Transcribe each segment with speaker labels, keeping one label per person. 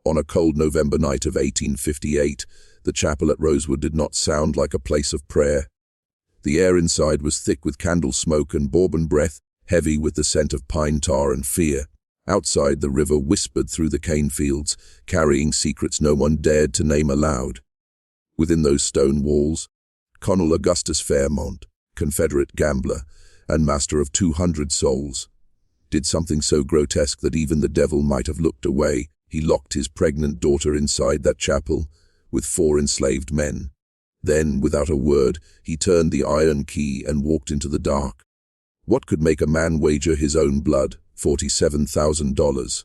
Speaker 1: On a cold November night of 1858, the chapel at Rosewood did not sound like a place of prayer. The air inside was thick with candle smoke and bourbon breath, heavy with the scent of pine tar and fear. Outside, the river whispered through the cane fields, carrying secrets no one dared to name aloud. Within those stone walls, Colonel Augustus Fairmont, Confederate gambler and master of 200 souls, did something so grotesque that even the devil might have looked away. He locked his pregnant daughter inside that chapel with 4 enslaved men. Then, without a word, he turned the iron key and walked into the dark. What could make a man wager his own blood? $47,000.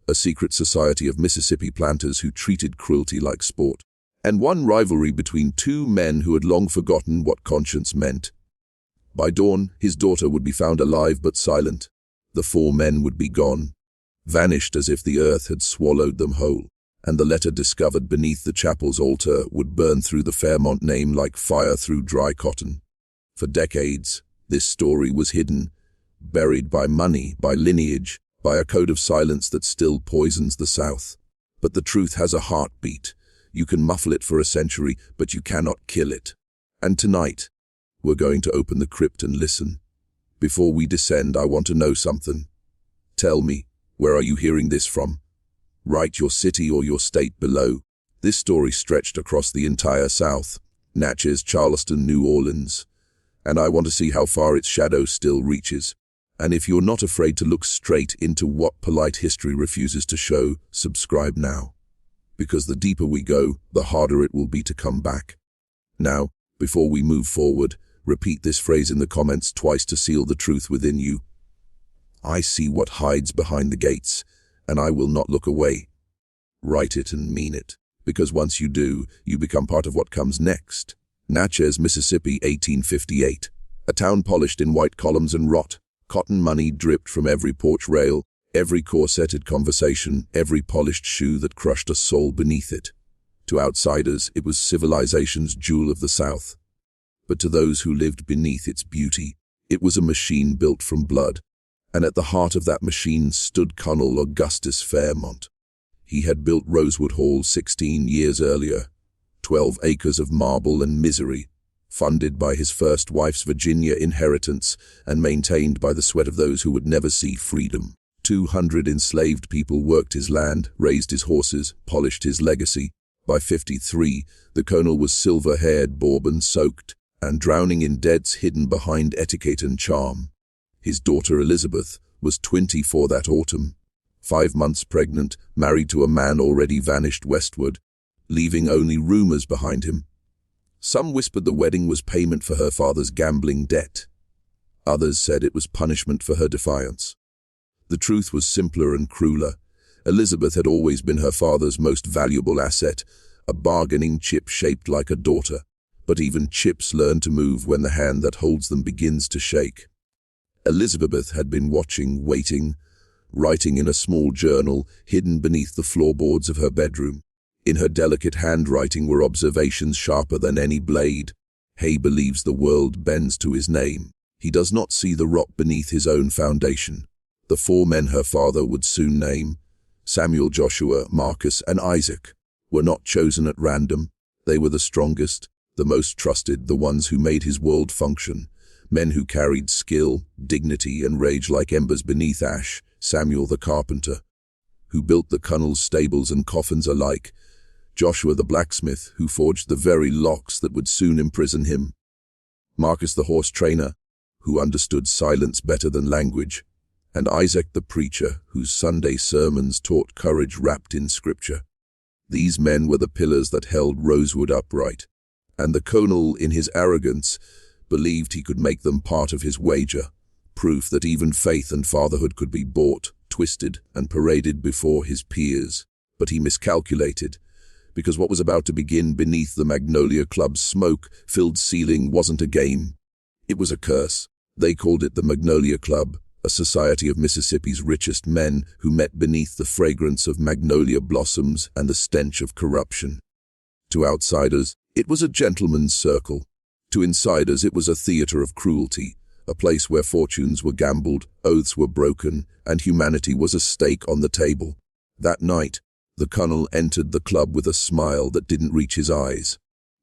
Speaker 1: A secret society of Mississippi planters who treated cruelty like sport. And one rivalry between 2 men who had long forgotten what conscience meant. By dawn, his daughter would be found alive but silent. The 4 men would be gone, vanished as if the earth had swallowed them whole, and the letter discovered beneath the chapel's altar would burn through the Fairmont name like fire through dry cotton. For decades, this story was hidden, buried by money, by lineage, by a code of silence that still poisons the South. But the truth has a heartbeat. You can muffle it for a century, but you cannot kill it. And tonight, we're going to open the crypt and listen. Before we descend, I want to know something. Tell me, where are you hearing this from? Write your city or your state below. This story stretched across the entire South, Natchez, Charleston, New Orleans, and I want to see how far its shadow still reaches. And if you're not afraid to look straight into what polite history refuses to show, subscribe now. Because the deeper we go, the harder it will be to come back. Now, before we move forward, repeat this phrase in the comments twice to seal the truth within you. I see what hides behind the gates, and I will not look away. Write it and mean it, because once you do, you become part of what comes next. Natchez, Mississippi, 1858. A town polished in white columns and wrought. Cotton money dripped from every porch rail, every corseted conversation, every polished shoe that crushed a soul beneath it. To outsiders, it was civilization's jewel of the South. But to those who lived beneath its beauty, it was a machine built from blood. And at the heart of that machine stood Colonel Augustus Fairmont. He had built Rosewood Hall 16 years earlier, 12 acres of marble and misery, funded by his first wife's Virginia inheritance and maintained by the sweat of those who would never see freedom. 200 enslaved people worked his land, raised his horses, polished his legacy. By 53, the colonel was silver-haired, bourbon-soaked, and drowning in debts hidden behind etiquette and charm. His daughter Elizabeth was 24 that autumn, 5 months pregnant, married to a man already vanished westward, leaving only rumors behind him. Some whispered the wedding was payment for her father's gambling debt. Others said it was punishment for her defiance. The truth was simpler and crueler. Elizabeth had always been her father's most valuable asset, a bargaining chip shaped like a daughter. But even chips learn to move when the hand that holds them begins to shake. Elizabeth had been watching, waiting, writing in a small journal hidden beneath the floorboards of her bedroom. In her delicate handwriting were observations sharper than any blade. Hay believes the world bends to his name. He does not see the rock beneath his own foundation. The 4 men her father would soon name, Samuel, Joshua, Marcus, and Isaac, were not chosen at random. They were the strongest, the most trusted, the ones who made his world function. Men who carried skill, dignity, and rage like embers beneath ash. Samuel the carpenter, who built the colonel's stables and coffins alike. Joshua the blacksmith, who forged the very locks that would soon imprison him. Marcus the horse trainer, who understood silence better than language. And Isaac the preacher, whose Sunday sermons taught courage wrapped in scripture. These men were the pillars that held Rosewood upright. And the colonel, in his arrogance, believed he could make them part of his wager, proof that even faith and fatherhood could be bought, twisted, and paraded before his peers. But he miscalculated, because what was about to begin beneath the Magnolia Club's smoke-filled ceiling wasn't a game. It was a curse. They called it the Magnolia Club, a society of Mississippi's richest men who met beneath the fragrance of magnolia blossoms and the stench of corruption. To outsiders, it was a gentleman's circle. To insiders, it was a theater of cruelty, a place where fortunes were gambled, oaths were broken, and humanity was a stake on the table. That night, The colonel entered the club with a smile that didn't reach his eyes.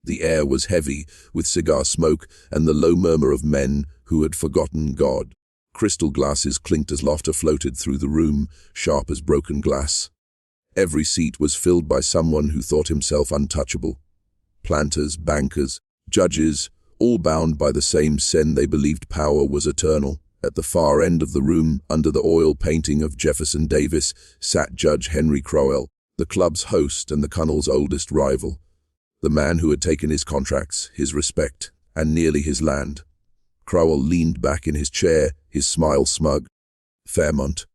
Speaker 1: The air was heavy with cigar smoke and the low murmur of men who had forgotten God. Crystal glasses clinked as laughter floated through the room, sharp as broken glass. Every seat was filled by someone who thought himself untouchable. Planters, bankers, judges, all bound by the same sin they believed power was eternal. At the far end of the room, under the oil painting of Jefferson Davis, sat Judge Henry Crowell, the club's host and the colonel's oldest rival. The man who had taken his contracts, his respect, and nearly his land. Crowell leaned back in his chair, his smile smug. "Fairmont,"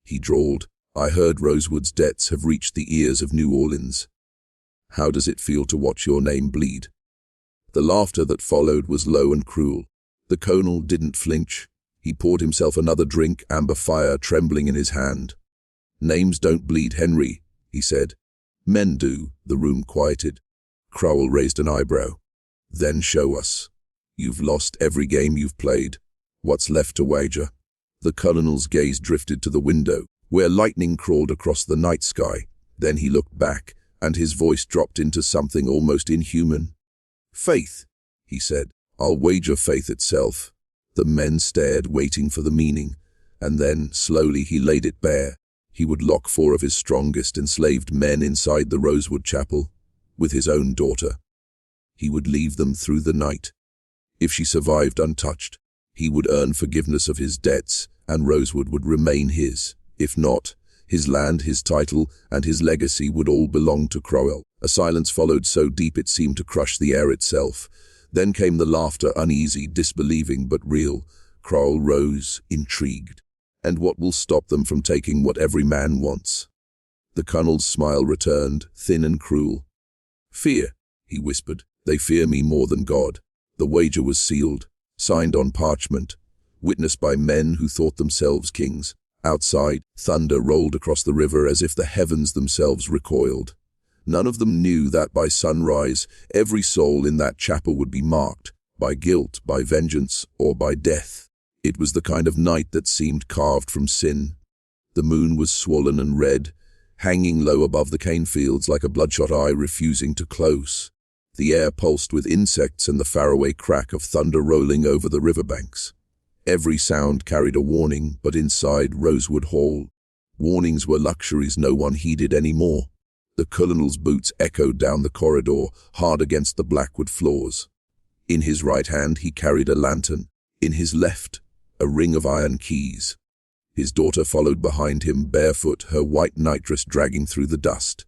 Speaker 1: he drawled, "I heard Rosewood's debts have reached the ears of New Orleans. How does it feel to watch your name bleed?" The laughter that followed was low and cruel. The colonel didn't flinch. He poured himself another drink, amber fire trembling in his hand. "Names don't bleed, Henry," he said. "Men do." The room quieted. Crowell raised an eyebrow. "Then show us. You've lost every game you've played. What's left to wager?" The colonel's gaze drifted to the window, where lightning crawled across the night sky. Then he looked back, and his voice dropped into something almost inhuman. "Faith," he said. "I'll wager faith itself." The men stared, waiting for the meaning, and then, slowly, he laid it bare. He would lock 4 of his strongest enslaved men inside the Rosewood chapel, with his own daughter. He would leave them through the night. If she survived untouched, he would earn forgiveness of his debts, and Rosewood would remain his. If not, his land, his title, and his legacy would all belong to Crowell. A silence followed so deep it seemed to crush the air itself. Then came the laughter, uneasy, disbelieving, but real. Crowell rose, intrigued. "And what will stop them from taking what every man wants?" The colonel's smile returned, thin and cruel. "Fear," he whispered. "They fear me more than God." The wager was sealed, signed on parchment, witnessed by men who thought themselves kings. Outside, thunder rolled across the river as if the heavens themselves recoiled. None of them knew that by sunrise, every soul in that chapel would be marked, by guilt, by vengeance, or by death. It was the kind of night that seemed carved from sin. The moon was swollen and red, hanging low above the cane fields like a bloodshot eye refusing to close. The air pulsed with insects and the faraway crack of thunder rolling over the riverbanks. Every sound carried a warning, but inside Rosewood Hall, warnings were luxuries no one heeded anymore. The colonel's boots echoed down the corridor, hard against the blackwood floors. In his right hand he carried a lantern, in his left a ring of iron keys. His daughter followed behind him, barefoot, her white nightdress dragging through the dust.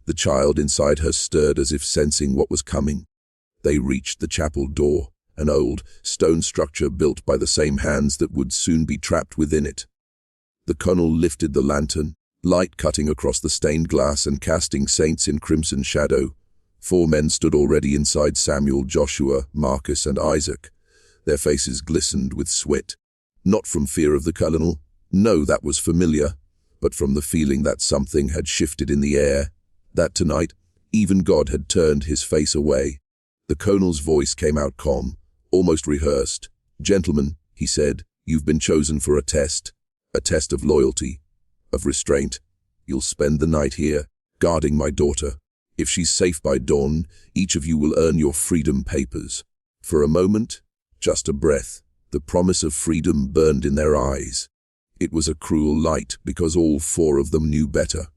Speaker 1: The child inside her stirred as if sensing what was coming. They reached the chapel door, an old, stone structure built by the same hands that would soon be trapped within it. The colonel lifted the lantern, light cutting across the stained glass and casting saints in crimson shadow. 4 men stood already inside: Samuel, Joshua, Marcus, and Isaac. Their faces glistened with sweat, not from fear of the colonel. No, that was familiar, but from the feeling that something had shifted in the air, that tonight, even God had turned his face away. The colonel's voice came out calm, almost rehearsed. "Gentlemen," he said, "you've been chosen for a test of loyalty, of restraint. You'll spend the night here, guarding my daughter. If she's safe by dawn, each of you will earn your freedom papers." For a moment, just a breath, the promise of freedom burned in their eyes. It was a cruel light because all 4 of them knew better.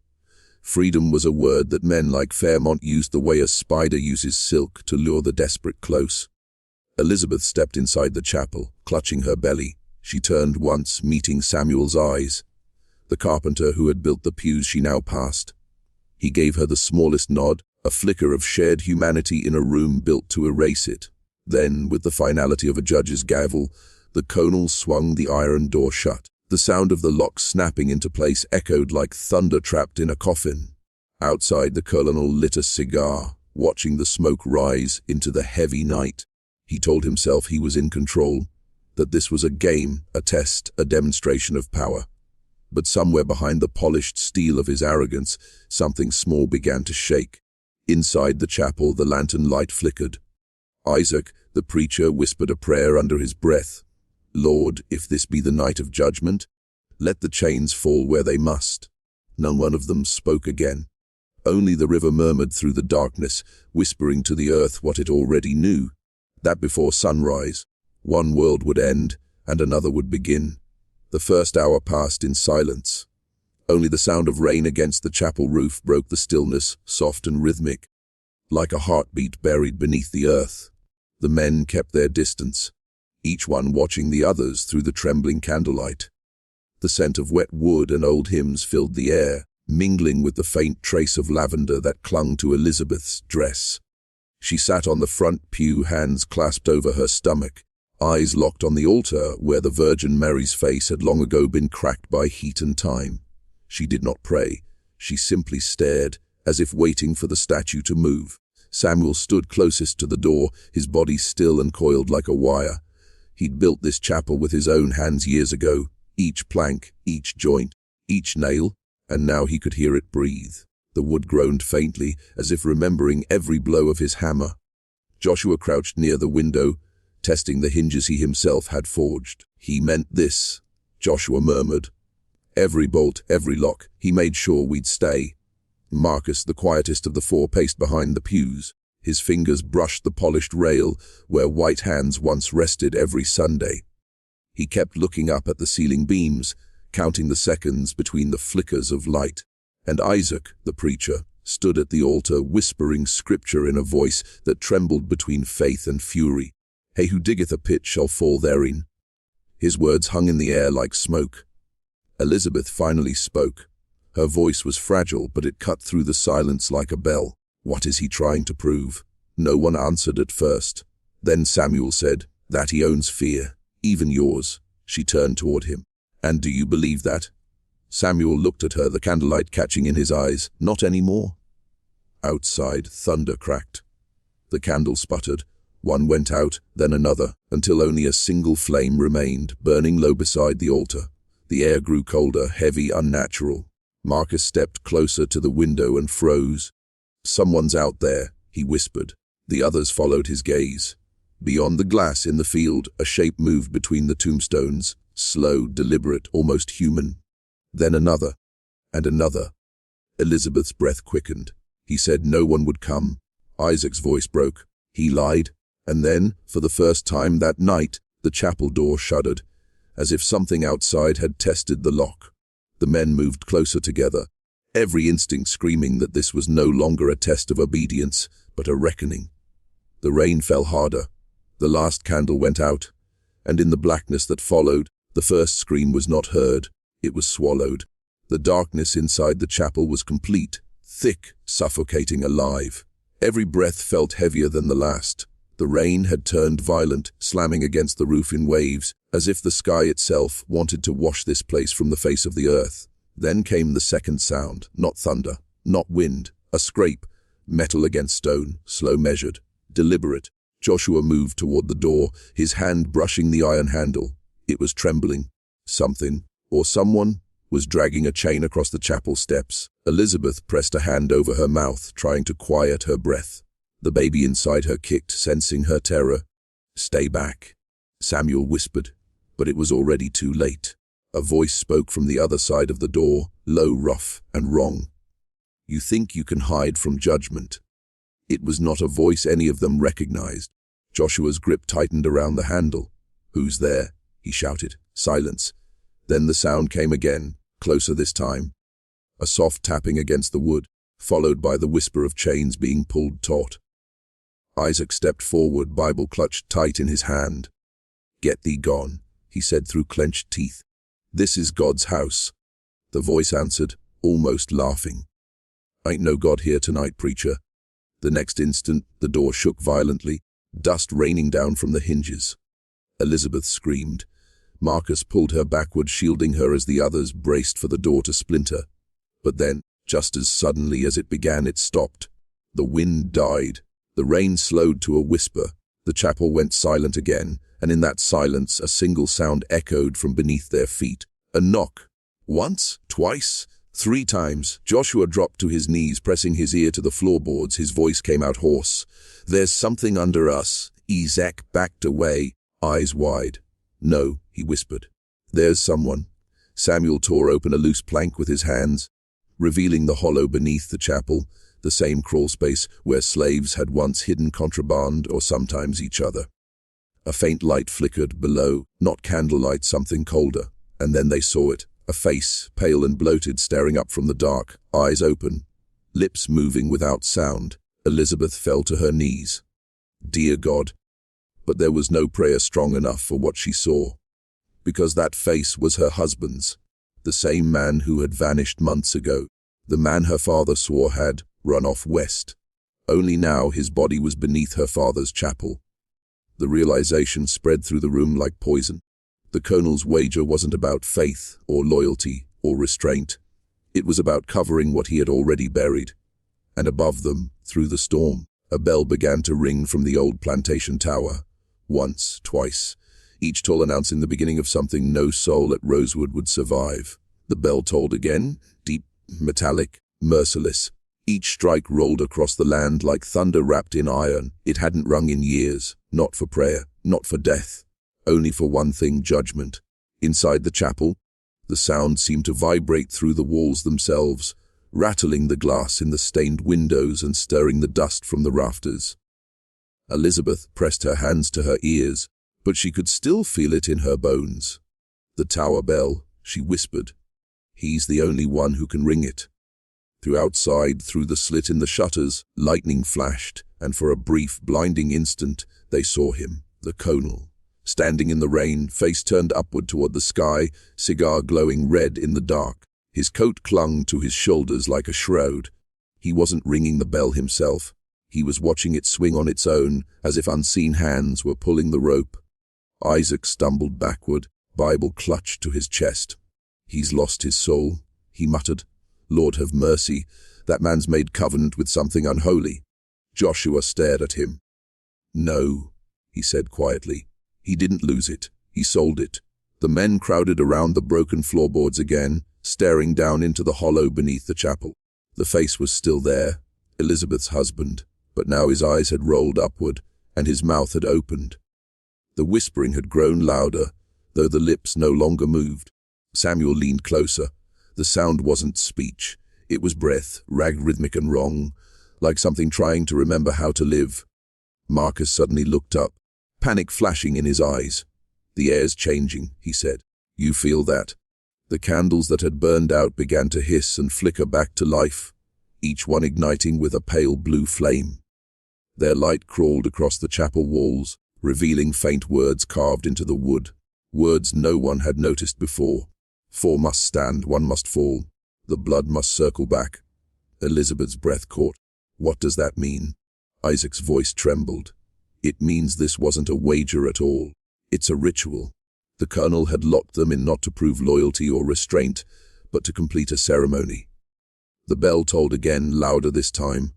Speaker 1: Freedom was a word that men like Fairmont used the way a spider uses silk to lure the desperate close. Elizabeth stepped inside the chapel, clutching her belly. She turned once, meeting Samuel's eyes. The carpenter who had built the pews she now passed. He gave her the smallest nod, a flicker of shared humanity in a room built to erase it. Then, with the finality of a judge's gavel, the colonel swung the iron door shut. The sound of the lock snapping into place echoed like thunder trapped in a coffin. Outside, the colonel lit a cigar, watching the smoke rise into the heavy night. He told himself he was in control, that this was a game, a test, a demonstration of power. But somewhere behind the polished steel of his arrogance, something small began to shake. Inside the chapel, the lantern light flickered. Isaac, the preacher, whispered a prayer under his breath. "Lord, if this be the night of judgment, let the chains fall where they must." No one of them spoke again. Only the river murmured through the darkness, whispering to the earth what it already knew, that before sunrise, one world would end and another would begin. The first hour passed in silence. Only the sound of rain against the chapel roof broke the stillness, soft and rhythmic, like a heartbeat buried beneath the earth. The men kept their distance, each one watching the others through the trembling candlelight. The scent of wet wood and old hymns filled the air, mingling with the faint trace of lavender that clung to Elizabeth's dress. She sat on the front pew, hands clasped over her stomach, eyes locked on the altar where the Virgin Mary's face had long ago been cracked by heat and time. She did not pray. She simply stared, as if waiting for the statue to move. Samuel stood closest to the door, his body still and coiled like a wire. He'd built this chapel with his own hands years ago, each plank, each joint, each nail, and now he could hear it breathe. The wood groaned faintly, as if remembering every blow of his hammer. Joshua crouched near the window, testing the hinges he himself had forged. "He meant this," Joshua murmured. "Every bolt, every lock, he made sure we'd stay." Marcus, the quietest of the four, paced behind the pews. His fingers brushed the polished rail where white hands once rested every Sunday. He kept looking up at the ceiling beams, counting the seconds between the flickers of light. And Isaac, the preacher, stood at the altar whispering scripture in a voice that trembled between faith and fury. "He who diggeth a pit shall fall therein." His words hung in the air like smoke. Elizabeth finally spoke. Her voice was fragile, but it cut through the silence like a bell. "What is he trying to prove?" No one answered at first. Then Samuel said, "That he owns fear, even yours." She turned toward him. "And do you believe that?" Samuel looked at her, the candlelight catching in his eyes. "Not anymore." Outside, thunder cracked. The candle sputtered. One went out, then another, until only a single flame remained, burning low beside the altar. The air grew colder, heavy, unnatural. Marcus stepped closer to the window and froze. "Someone's out there," he whispered. The others followed his gaze. Beyond the glass in the field, a shape moved between the tombstones, slow, deliberate, almost human. Then another, and another. Elizabeth's breath quickened. He said no one would come. Isaac's voice broke. He lied. And then, for the first time that night, the chapel door shuddered, as if something outside had tested the lock. The men moved closer together, every instinct screaming that this was no longer a test of obedience, but a reckoning. The rain fell harder. The last candle went out, and in the blackness that followed, the first scream was not heard. It was swallowed. The darkness inside the chapel was complete, thick, suffocating, alive. Every breath felt heavier than the last. The rain had turned violent, slamming against the roof in waves, as if the sky itself wanted to wash this place from the face of the earth. Then came the second sound, not thunder, not wind, a scrape, metal against stone, slow measured, deliberate. Joshua moved toward the door, his hand brushing the iron handle. It was trembling. Something, or someone, was dragging a chain across the chapel steps. Elizabeth pressed a hand over her mouth, trying to quiet her breath. The baby inside her kicked, sensing her terror. "Stay back," Samuel whispered, but it was already too late. A voice spoke from the other side of the door, low, rough, and wrong. "You think you can hide from judgment." It was not a voice any of them recognized. Joshua's grip tightened around the handle. "Who's there?" he shouted. Silence. Then the sound came again, closer this time. A soft tapping against the wood, followed by the whisper of chains being pulled taut. Isaac stepped forward, Bible clutched tight in his hand. "Get thee gone," he said through clenched teeth. "This is God's house." The voice answered, almost laughing. "Ain't no God here tonight, preacher." The next instant, the door shook violently, dust raining down from the hinges. Elizabeth screamed. Marcus pulled her backward, shielding her as the others braced for the door to splinter. But then, just as suddenly as it began, it stopped. The wind died. The rain slowed to a whisper. The chapel went silent again, and in that silence a single sound echoed from beneath their feet. A knock. Once, twice, 3 times. Joshua dropped to his knees, pressing his ear to the floorboards. His voice came out hoarse. "There's something under us." Isaac backed away, eyes wide. "No," he whispered. "There's someone." Samuel tore open a loose plank with his hands. revealing the hollow beneath the chapel, the same crawlspace where slaves had once hidden contraband or sometimes each other. A faint light flickered below, not candlelight, something colder, and then they saw it, a face, pale and bloated, staring up from the dark, eyes open, lips moving without sound. Elizabeth fell to her knees. Dear God! But there was no prayer strong enough for what she saw, because that face was her husband's, the same man who had vanished months ago, the man her father swore had run off west. Only now his body was beneath her father's chapel. The realization spread through the room like poison. The colonel's wager wasn't about faith or loyalty or restraint. It was about covering what he had already buried. And above them, through the storm, a bell began to ring from the old plantation tower. Once, twice, each toll announcing the beginning of something no soul at Rosewood would survive. The bell tolled again, deep, metallic, merciless. Each strike rolled across the land like thunder wrapped in iron. It hadn't rung in years, not for prayer, not for death, only for one thing: judgment. Inside the chapel, the sound seemed to vibrate through the walls themselves, rattling the glass in the stained windows and stirring the dust from the rafters. Elizabeth pressed her hands to her ears, but she could still feel it in her bones. The tower bell, she whispered. He's the only one who can ring it. Through the slit in the shutters, lightning flashed, and for a brief, blinding instant, they saw him, the colonel, standing in the rain, face turned upward toward the sky, cigar glowing red in the dark. His coat clung to his shoulders like a shroud. He wasn't ringing the bell himself. He was watching it swing on its own, as if unseen hands were pulling the rope. Isaac stumbled backward, Bible clutched to his chest. He's lost his soul, he muttered. Lord have mercy, that man's made covenant with something unholy. Joshua stared at him. No, he said quietly. He didn't lose it. He sold it. The men crowded around the broken floorboards again, staring down into the hollow beneath the chapel. The face was still there, Elizabeth's husband, but now his eyes had rolled upward, and his mouth had opened. The whispering had grown louder, though the lips no longer moved. Samuel leaned closer. The sound wasn't speech. It was breath, ragged, rhythmic and wrong, like something trying to remember how to live. Marcus suddenly looked up, panic flashing in his eyes. The air's changing, he said. You feel that? The candles that had burned out began to hiss and flicker back to life, each one igniting with a pale blue flame. Their light crawled across the chapel walls, revealing faint words carved into the wood, words no one had noticed before. 4 must stand, 1 must fall. The blood must circle back. Elizabeth's breath caught. What does that mean? Isaac's voice trembled. It means this wasn't a wager at all. It's a ritual. The colonel had locked them in not to prove loyalty or restraint, but to complete a ceremony. The bell tolled again, louder this time.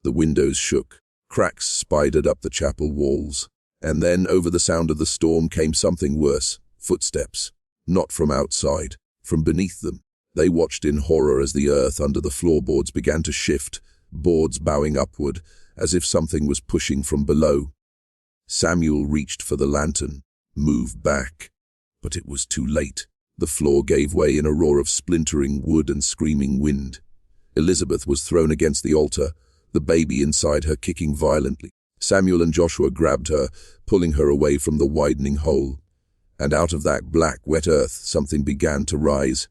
Speaker 1: The windows shook. Cracks spidered up the chapel walls. And then, over the sound of the storm, came something worse. Footsteps. Not from outside. From beneath them. They watched in horror as the earth under the floorboards began to shift, boards bowing upward, as if something was pushing from below. Samuel reached for the lantern, moved back. But it was too late. The floor gave way in a roar of splintering wood and screaming wind. Elizabeth was thrown against the altar, the baby inside her kicking violently. Samuel and Joshua grabbed her, pulling her away from the widening hole. And out of that black, wet earth, something began to rise.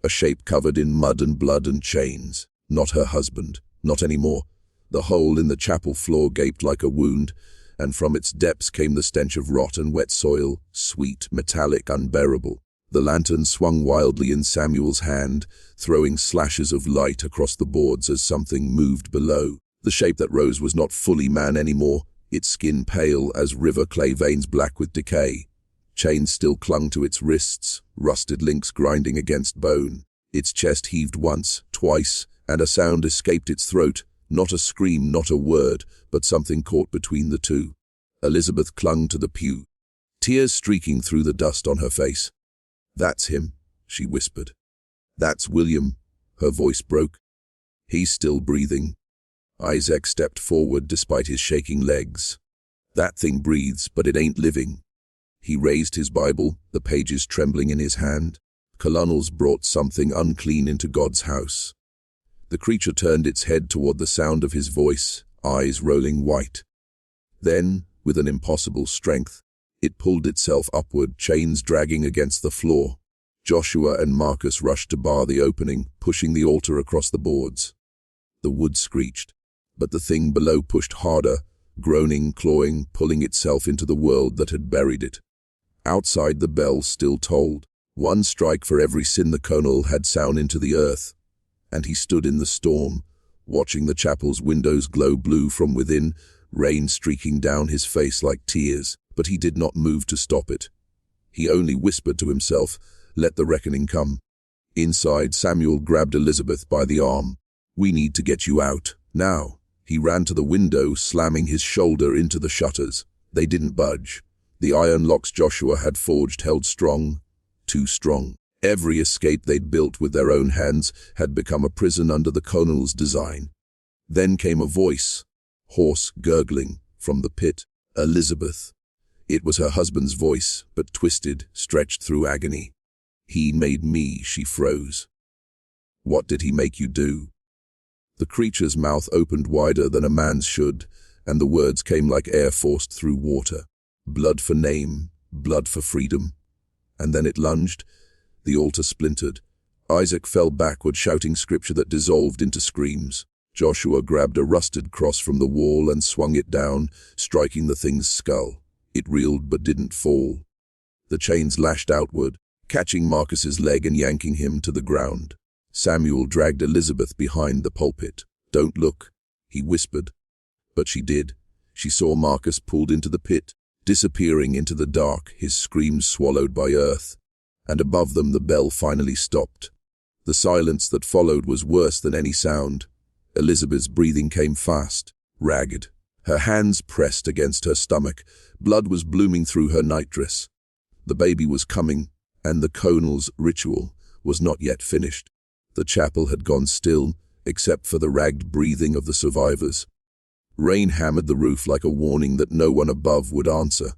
Speaker 1: A shape covered in mud and blood and chains. Not her husband. Not anymore. The hole in the chapel floor gaped like a wound, and from its depths came the stench of rot and wet soil, sweet, metallic, unbearable. The lantern swung wildly in Samuel's hand, throwing slashes of light across the boards as something moved below. The shape that rose was not fully man anymore, its skin pale as river clay veins black with decay. Chains still clung to its wrists, rusted links grinding against bone. Its chest heaved once, twice, and a sound escaped its throat. Not a scream, not a word, but something caught between the two. Elizabeth clung to the pew, tears streaking through the dust on her face. That's him, she whispered. That's William. Her voice broke. He's still breathing. Isaac stepped forward despite his shaking legs. That thing breathes, but it ain't living. He raised his Bible, the pages trembling in his hand. Colonels brought something unclean into God's house. The creature turned its head toward the sound of his voice, eyes rolling white. Then, with an impossible strength, it pulled itself upward, chains dragging against the floor. Joshua and Marcus rushed to bar the opening, pushing the altar across the boards. The wood screeched, but the thing below pushed harder, groaning, clawing, pulling itself into the world that had buried it. Outside, the bell still tolled. One strike for every sin the colonel had sown into the earth. And he stood in the storm, watching the chapel's windows glow blue from within, rain streaking down his face like tears, but he did not move to stop it. He only whispered to himself, "Let the reckoning come." Inside, Samuel grabbed Elizabeth by the arm. "We need to get you out, now." He ran to the window, slamming his shoulder into the shutters. They didn't budge. The iron locks Joshua had forged held strong, too strong. Every escape they'd built with their own hands had become a prison under the colonel's design. Then came a voice, hoarse, gurgling, from the pit. Elizabeth. It was her husband's voice, but twisted, stretched through agony. "He made me," she froze. "What did he make you do?" The creature's mouth opened wider than a man's should, and the words came like air forced through water. "Blood for name, blood for freedom." And then it lunged. The altar splintered. Isaac fell backward, shouting scripture that dissolved into screams. Joshua grabbed a rusted cross from the wall and swung it down, striking the thing's skull. It reeled but didn't fall. The chains lashed outward, catching Marcus's leg and yanking him to the ground. Samuel dragged Elizabeth behind the pulpit. "Don't look," he whispered. But she did. She saw Marcus pulled into the pit, disappearing into the dark, his screams swallowed by earth. And above them the bell finally stopped. The silence that followed was worse than any sound. Elizabeth's breathing came fast, ragged. Her hands pressed against her stomach. Blood was blooming through her nightdress. The baby was coming, and the colonel's ritual was not yet finished. The chapel had gone still, except for the ragged breathing of the survivors. Rain hammered the roof like a warning that no one above would answer.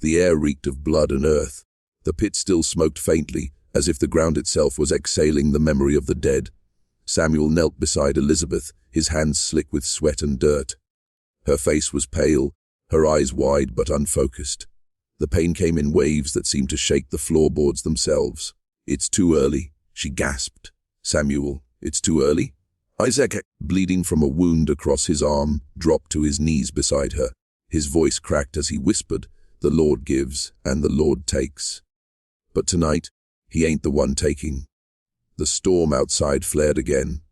Speaker 1: The air reeked of blood and earth. The pit still smoked faintly, as if the ground itself was exhaling the memory of the dead. Samuel knelt beside Elizabeth, his hands slick with sweat and dirt. Her face was pale, her eyes wide but unfocused. The pain came in waves that seemed to shake the floorboards themselves. "It's too early," she gasped. "Samuel, it's too early?" Isaac, bleeding from a wound across his arm, dropped to his knees beside her. His voice cracked as he whispered, "The Lord gives and the Lord takes. But tonight, he ain't the one taking." The storm outside flared again,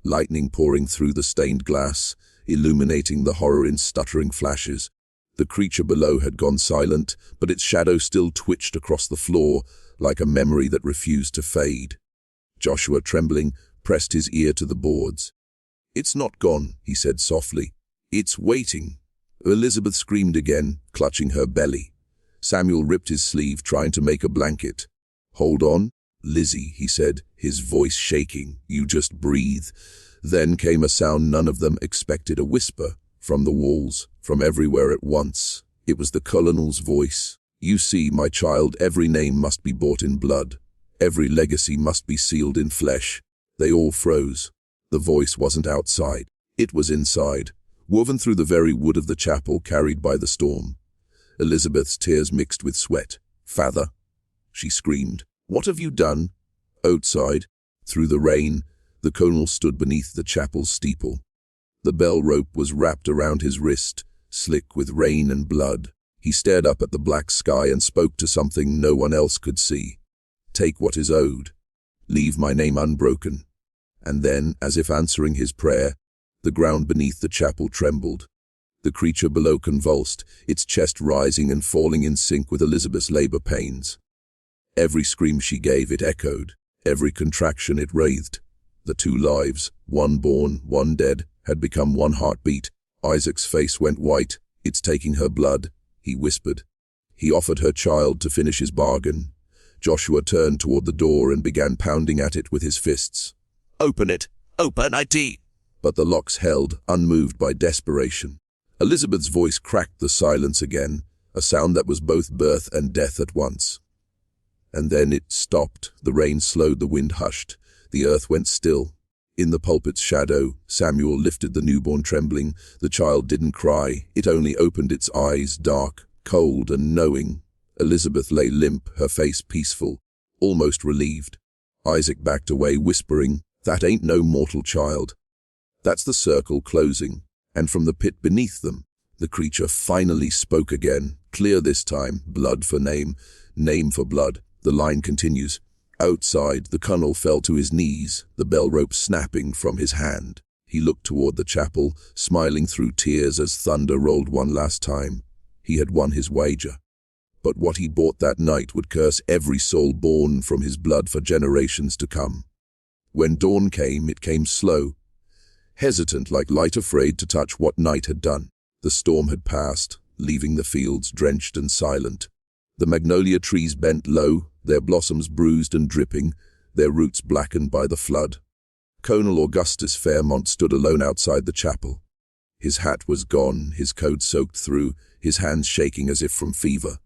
Speaker 1: lightning pouring through the stained glass, illuminating the horror in stuttering flashes. The creature below had gone silent, but its shadow still twitched across the floor, like a memory that refused to fade. Joshua, trembling, pressed his ear to the boards. "It's not gone," he said softly. "It's waiting." Elizabeth screamed again, clutching her belly. Samuel ripped his sleeve, trying to make a blanket. "Hold on, Lizzie," he said, his voice shaking. "You just breathe." Then came a sound none of them expected, a whisper, from the walls, from everywhere at once. It was the colonel's voice. "You see, my child, every name must be bought in blood. Every legacy must be sealed in flesh." They all froze. The voice wasn't outside. It was inside, woven through the very wood of the chapel, carried by the storm. Elizabeth's tears mixed with sweat. "Father," she screamed, "what have you done?" Outside, through the rain, the colonel stood beneath the chapel's steeple. The bell rope was wrapped around his wrist, slick with rain and blood. He stared up at the black sky and spoke to something no one else could see. "Take what is owed. Leave my name unbroken." And then, as if answering his prayer, the ground beneath the chapel trembled. The creature below convulsed, its chest rising and falling in sync with Elizabeth's labor pains. Every scream she gave, it echoed. Every contraction, it writhed. The two lives, one born, one dead, had become one heartbeat. Isaac's face went white. "It's taking her blood," he whispered. He offered her child to finish his bargain. Joshua turned toward the door and began pounding at it with his fists. "Open it! Open it!" But the locks held, unmoved by desperation. Elizabeth's voice cracked the silence again, a sound that was both birth and death at once. And then it stopped. The rain slowed, the wind hushed. The earth went still. In the pulpit's shadow, Samuel lifted the newborn trembling. The child didn't cry, it only opened its eyes, dark, cold and knowing. Elizabeth lay limp, her face peaceful, almost relieved. Isaac backed away, whispering, "That ain't no mortal child." That's the circle closing, and from the pit beneath them, the creature finally spoke again, clear this time, blood for name, name for blood. The line continues. Outside, the colonel fell to his knees, the bell rope snapping from his hand. He looked toward the chapel, smiling through tears as thunder rolled one last time. He had won his wager. But what he bought that night would curse every soul born from his blood for generations to come. When dawn came, it came slow, hesitant like light afraid to touch what night had done. The storm had passed, leaving the fields drenched and silent. The magnolia trees bent low, their blossoms bruised and dripping, their roots blackened by the flood. Colonel Augustus Fairmont stood alone outside the chapel. His hat was gone, his coat soaked through, his hands shaking as if from fever.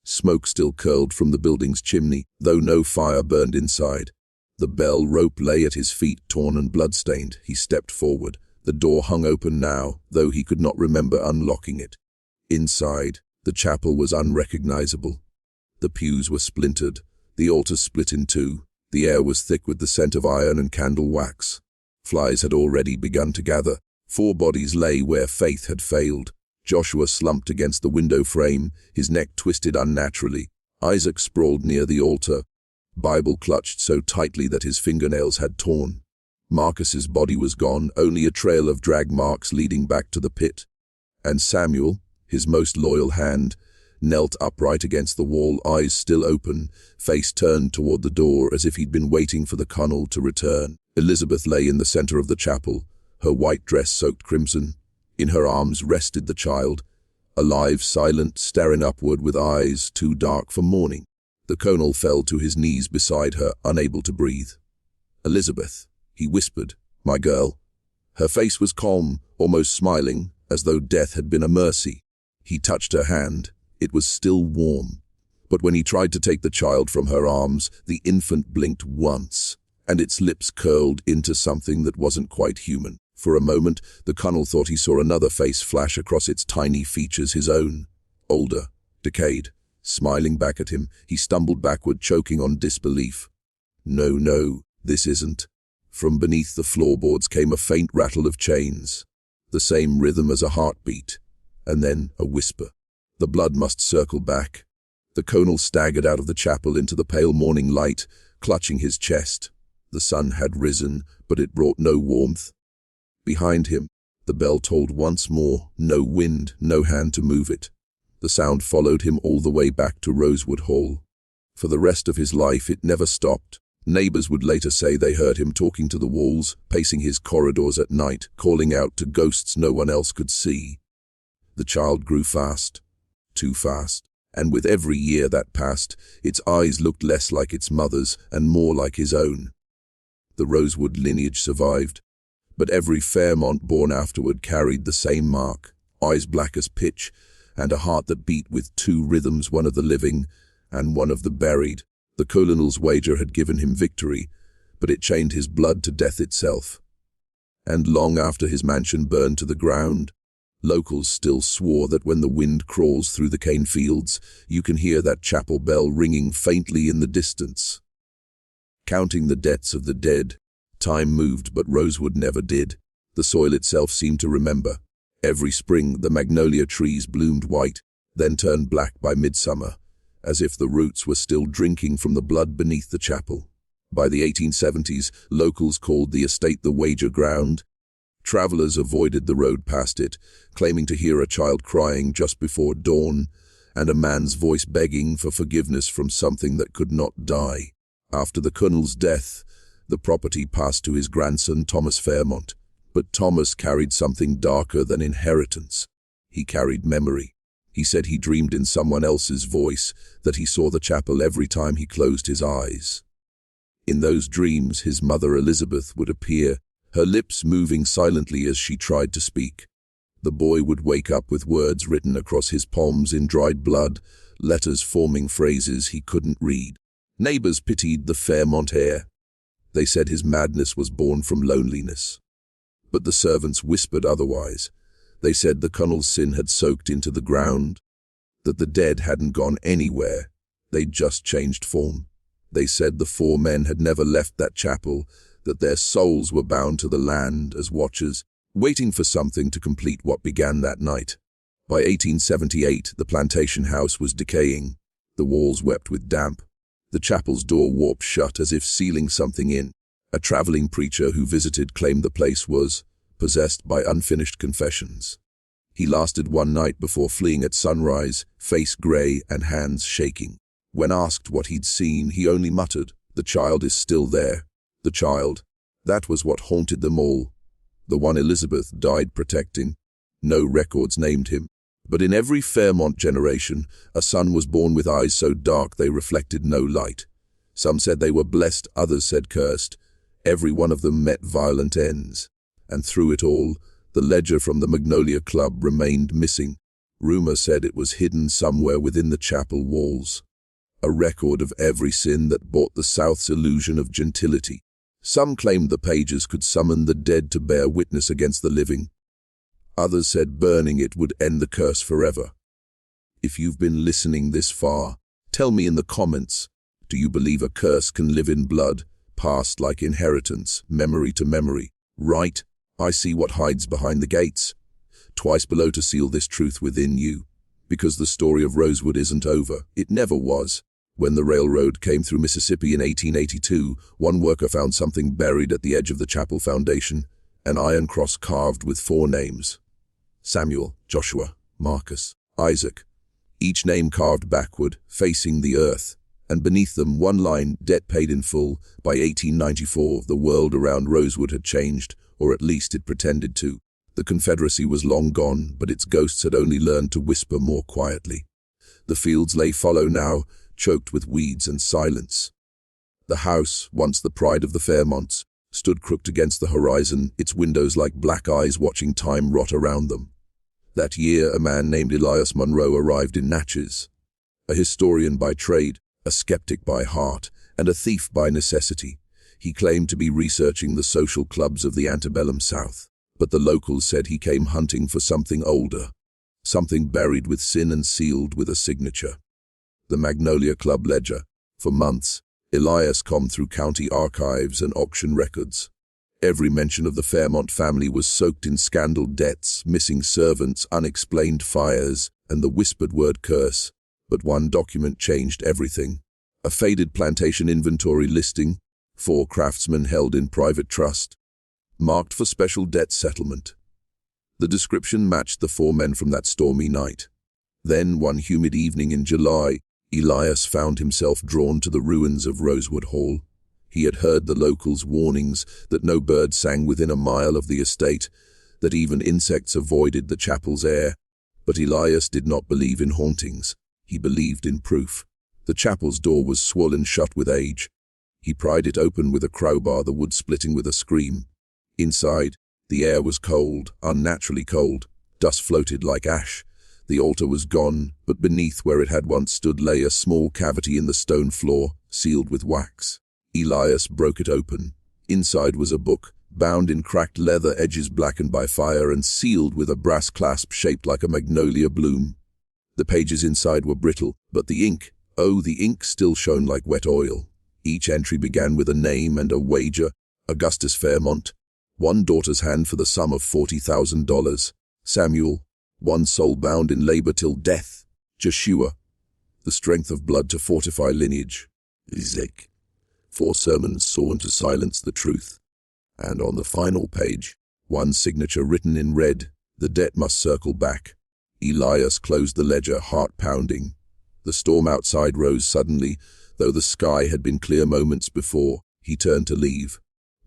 Speaker 1: Smoke still curled from the building's chimney, though no fire burned inside. The bell rope lay at his feet, torn and blood-stained. He stepped forward. The door hung open now, though he could not remember unlocking it. Inside, the chapel was unrecognizable. The pews were splintered, the altar split in two. The air was thick with the scent of iron and candle wax. Flies had already begun to gather. 4 bodies lay where faith had failed. Joshua slumped against the window frame, his neck twisted unnaturally. Isaac sprawled near the altar, Bible clutched so tightly that his fingernails had torn. Marcus's body was gone, only a trail of drag marks leading back to the pit. And Samuel, his most loyal hand, knelt upright against the wall, eyes still open, face turned toward the door as if he'd been waiting for the colonel to return. Elizabeth lay in the center of the chapel, her white dress soaked crimson. In her arms rested the child, alive, silent, staring upward with eyes too dark for mourning. The colonel fell to his knees beside her, unable to breathe. "Elizabeth," he whispered, "my girl." Her face was calm, almost smiling, as though death had been a mercy. He touched her hand. It was still warm. But when he tried to take the child from her arms, the infant blinked once, and its lips curled into something that wasn't quite human. For a moment, the colonel thought he saw another face flash across its tiny features, his own. Older, decayed, smiling back at him. He stumbled backward, choking on disbelief. No, this isn't. From beneath the floorboards came a faint rattle of chains, the same rhythm as a heartbeat, and then a whisper. The blood must circle back. The colonel staggered out of the chapel into the pale morning light, clutching his chest. The sun had risen, but it brought no warmth. Behind him, the bell tolled once more, no wind, no hand to move it. The sound followed him all the way back to Rosewood Hall. For the rest of his life, it never stopped. Neighbors would later say they heard him talking to the walls, pacing his corridors at night, calling out to ghosts no one else could see. The child grew fast, too fast, and with every year that passed, its eyes looked less like its mother's and more like his own. The Rosewood lineage survived, but every Fairmont born afterward carried the same mark, eyes black as pitch, and a heart that beat with 2 rhythms, one of the living and one of the buried. The colonel's wager had given him victory, but it chained his blood to death itself. And long after his mansion burned to the ground, locals still swore that when the wind crawls through the cane fields, you can hear that chapel bell ringing faintly in the distance. Counting the deaths of the dead, time moved, but Rosewood never did. The soil itself seemed to remember. Every spring, the magnolia trees bloomed white, then turned black by midsummer, as if the roots were still drinking from the blood beneath the chapel. By the 1870s, locals called the estate the wager ground. Travelers avoided the road past it, claiming to hear a child crying just before dawn, and a man's voice begging for forgiveness from something that could not die. After the colonel's death, the property passed to his grandson Thomas Fairmont. But Thomas carried something darker than inheritance. He carried memory. He said he dreamed in someone else's voice, that he saw the chapel every time he closed his eyes. In those dreams, his mother Elizabeth would appear, her lips moving silently as she tried to speak. The boy would wake up with words written across his palms in dried blood, letters forming phrases he couldn't read. Neighbors pitied the Fairmont heir. They said his madness was born from loneliness. But the servants whispered otherwise. They said the colonel's sin had soaked into the ground, that the dead hadn't gone anywhere, they'd just changed form. They said the four men had never left that chapel, that their souls were bound to the land as watchers, waiting for something to complete what began that night. By 1878, the plantation house was decaying. The walls wept with damp. The chapel's door warped shut as if sealing something in. A traveling preacher who visited claimed the place was possessed by unfinished confessions. He lasted one night before fleeing at sunrise, face grey and hands shaking. When asked what he'd seen, he only muttered, "The child is still there." The child. That was what haunted them all. The one Elizabeth died protecting. No records named him. But in every Fairmont generation, a son was born with eyes so dark they reflected no light. Some said they were blessed, others said cursed. Every one of them met violent ends. And through it all, the ledger from the Magnolia Club remained missing. Rumor said it was hidden somewhere within the chapel walls. A record of every sin that bought the South's illusion of gentility. Some claimed the pages could summon the dead to bear witness against the living. Others said burning it would end the curse forever. If you've been listening this far, tell me in the comments, do you believe a curse can live in blood, passed like inheritance, memory to memory? Right, I see what hides behind the gates. Twice below to seal this truth within you. Because the story of Rosewood isn't over, it never was. When the railroad came through Mississippi in 1882, one worker found something buried at the edge of the chapel foundation, an iron cross carved with 4 names. Samuel, Joshua, Marcus, Isaac, each name carved backward, facing the earth, and beneath them one line, debt paid in full. By 1894, the world around Rosewood had changed, or at least it pretended to. The Confederacy was long gone, but its ghosts had only learned to whisper more quietly. The fields lay fallow now, choked with weeds and silence. The house, once the pride of the Fairmonts, stood crooked against the horizon, its windows like black eyes watching time rot around them. That year, a man named Elias Monroe arrived in Natchez. A historian by trade, a skeptic by heart, and a thief by necessity. He claimed to be researching the social clubs of the Antebellum South, but the locals said he came hunting for something older, something buried with sin and sealed with a signature. The Magnolia Club ledger. For months, Elias combed through county archives and auction records. Every mention of the Fairmont family was soaked in scandal debts, missing servants, unexplained fires, and the whispered word curse. But one document changed everything. A faded plantation inventory listing, 4 craftsmen held in private trust, marked for special debt settlement. The description matched the 4 men from that stormy night. Then, one humid evening in July, Elias found himself drawn to the ruins of Rosewood Hall. He had heard the locals' warnings that no bird sang within a mile of the estate, that even insects avoided the chapel's air. But Elias did not believe in hauntings. He believed in proof. The chapel's door was swollen shut with age. He pried it open with a crowbar, the wood splitting with a scream. Inside, the air was cold, unnaturally cold. Dust floated like ash. The altar was gone, but beneath where it had once stood lay a small cavity in the stone floor, sealed with wax. Elias broke it open. Inside was a book, bound in cracked leather, edges blackened by fire and sealed with a brass clasp shaped like a magnolia bloom. The pages inside were brittle, but the ink, the ink still shone like wet oil. Each entry began with a name and a wager. Augustus Fairmont, one daughter's hand for the sum of $40,000. Samuel, one soul bound in labor till death. Joshua, the strength of blood to fortify lineage. Isaac, 4 sermons sworn to silence the truth. And on the final page, one signature written in red, the debt must circle back. Elias closed the ledger, heart pounding. The storm outside rose suddenly, though the sky had been clear moments before. He turned to leave,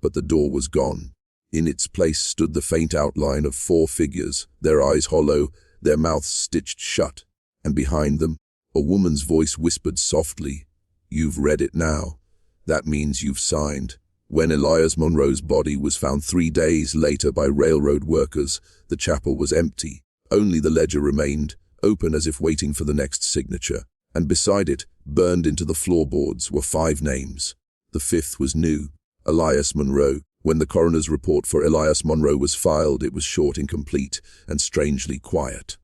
Speaker 1: but the door was gone. In its place stood the faint outline of 4 figures, their eyes hollow, their mouths stitched shut, and behind them, a woman's voice whispered softly, "You've read it now. That means you've signed." When Elias Monroe's body was found 3 days later by railroad workers, the chapel was empty. Only the ledger remained, open as if waiting for the next signature, and beside it, burned into the floorboards, were 5 names. The 5th was new, Elias Monroe. When the coroner's report for Elias Monroe was filed, it was short, incomplete, and strangely quiet.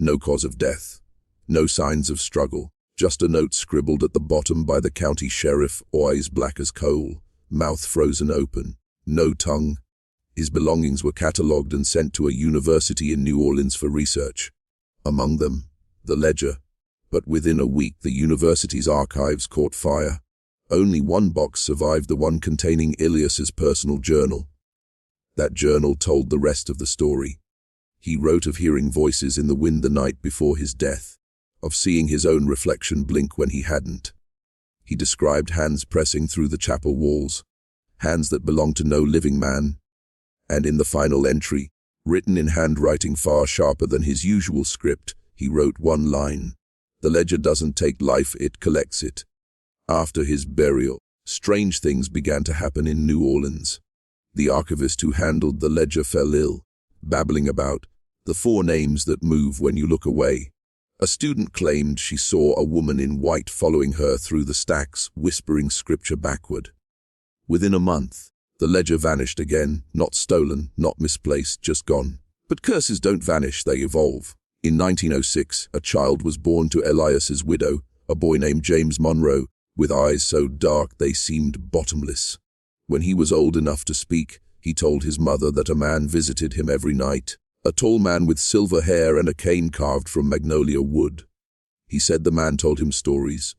Speaker 1: No cause of death. No signs of struggle. Just a note scribbled at the bottom by the county sheriff, eyes black as coal, mouth frozen open, no tongue. His belongings were catalogued and sent to a university in New Orleans for research. Among them, the ledger. But within a week, the university's archives caught fire. Only one box survived, the one containing Elias's personal journal. That journal told the rest of the story. He wrote of hearing voices in the wind the night before his death, of seeing his own reflection blink when he hadn't. He described hands pressing through the chapel walls, hands that belonged to no living man. And in the final entry, written in handwriting far sharper than his usual script, he wrote one line: "The ledger doesn't take life, it collects it." After his burial, strange things began to happen in New Orleans. The archivist who handled the ledger fell ill, babbling about the four names that move when you look away. A student claimed she saw a woman in white following her through the stacks, whispering scripture backward. Within a month, the ledger vanished again, not stolen, not misplaced, just gone. But curses don't vanish, they evolve. In 1906, a child was born to Elias's widow, a boy named James Monroe, with eyes so dark they seemed bottomless. When he was old enough to speak, he told his mother that a man visited him every night, a tall man with silver hair and a cane carved from Magnolia wood. He said the man told him stories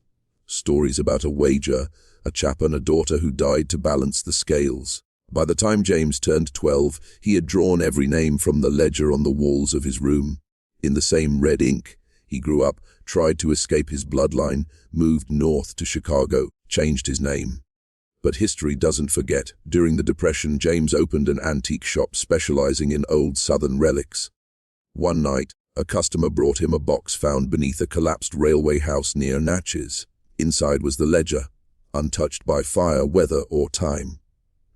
Speaker 1: about a wager, a chap and a daughter who died to balance the scales. By the time James turned 12, he had drawn every name from the ledger on the walls of his room. In the same red ink, he grew up, tried to escape his bloodline, moved north to Chicago, changed his name. But history doesn't forget. During the Depression, James opened an antique shop specializing in old Southern relics. One night, a customer brought him a box found beneath a collapsed railway house near Natchez. Inside was the ledger, untouched by fire, weather, or time.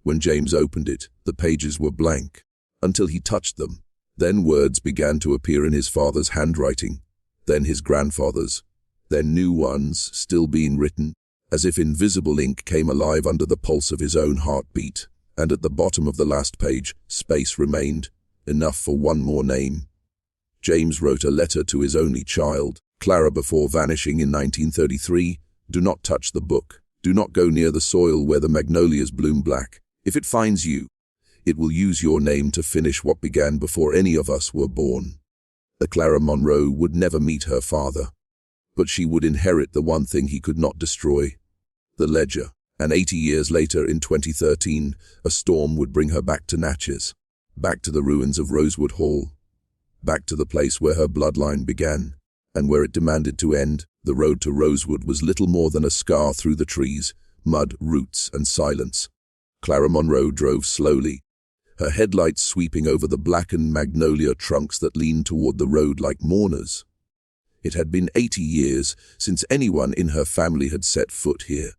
Speaker 1: When James opened it, the pages were blank, until he touched them. Then words began to appear in his father's handwriting, then his grandfather's, then new ones still being written, as if invisible ink came alive under the pulse of his own heartbeat. And at the bottom of the last page, space remained, enough for one more name. James wrote a letter to his only child, Clara, before vanishing in 1933. "Do not touch the book. Do not go near the soil where the magnolias bloom black. If it finds you, it will use your name to finish what began before any of us were born." Clara Monroe would never meet her father, but she would inherit the one thing he could not destroy, the ledger. And 80 years later, in 2013, a storm would bring her back to Natchez, back to the ruins of Rosewood Hall, back to the place where her bloodline began, and where it demanded to end. The road to Rosewood was little more than a scar through the trees, mud, roots, and silence. Clara Monroe drove slowly, her headlights sweeping over the blackened magnolia trunks that leaned toward the road like mourners. It had been 80 years since anyone in her family had set foot here.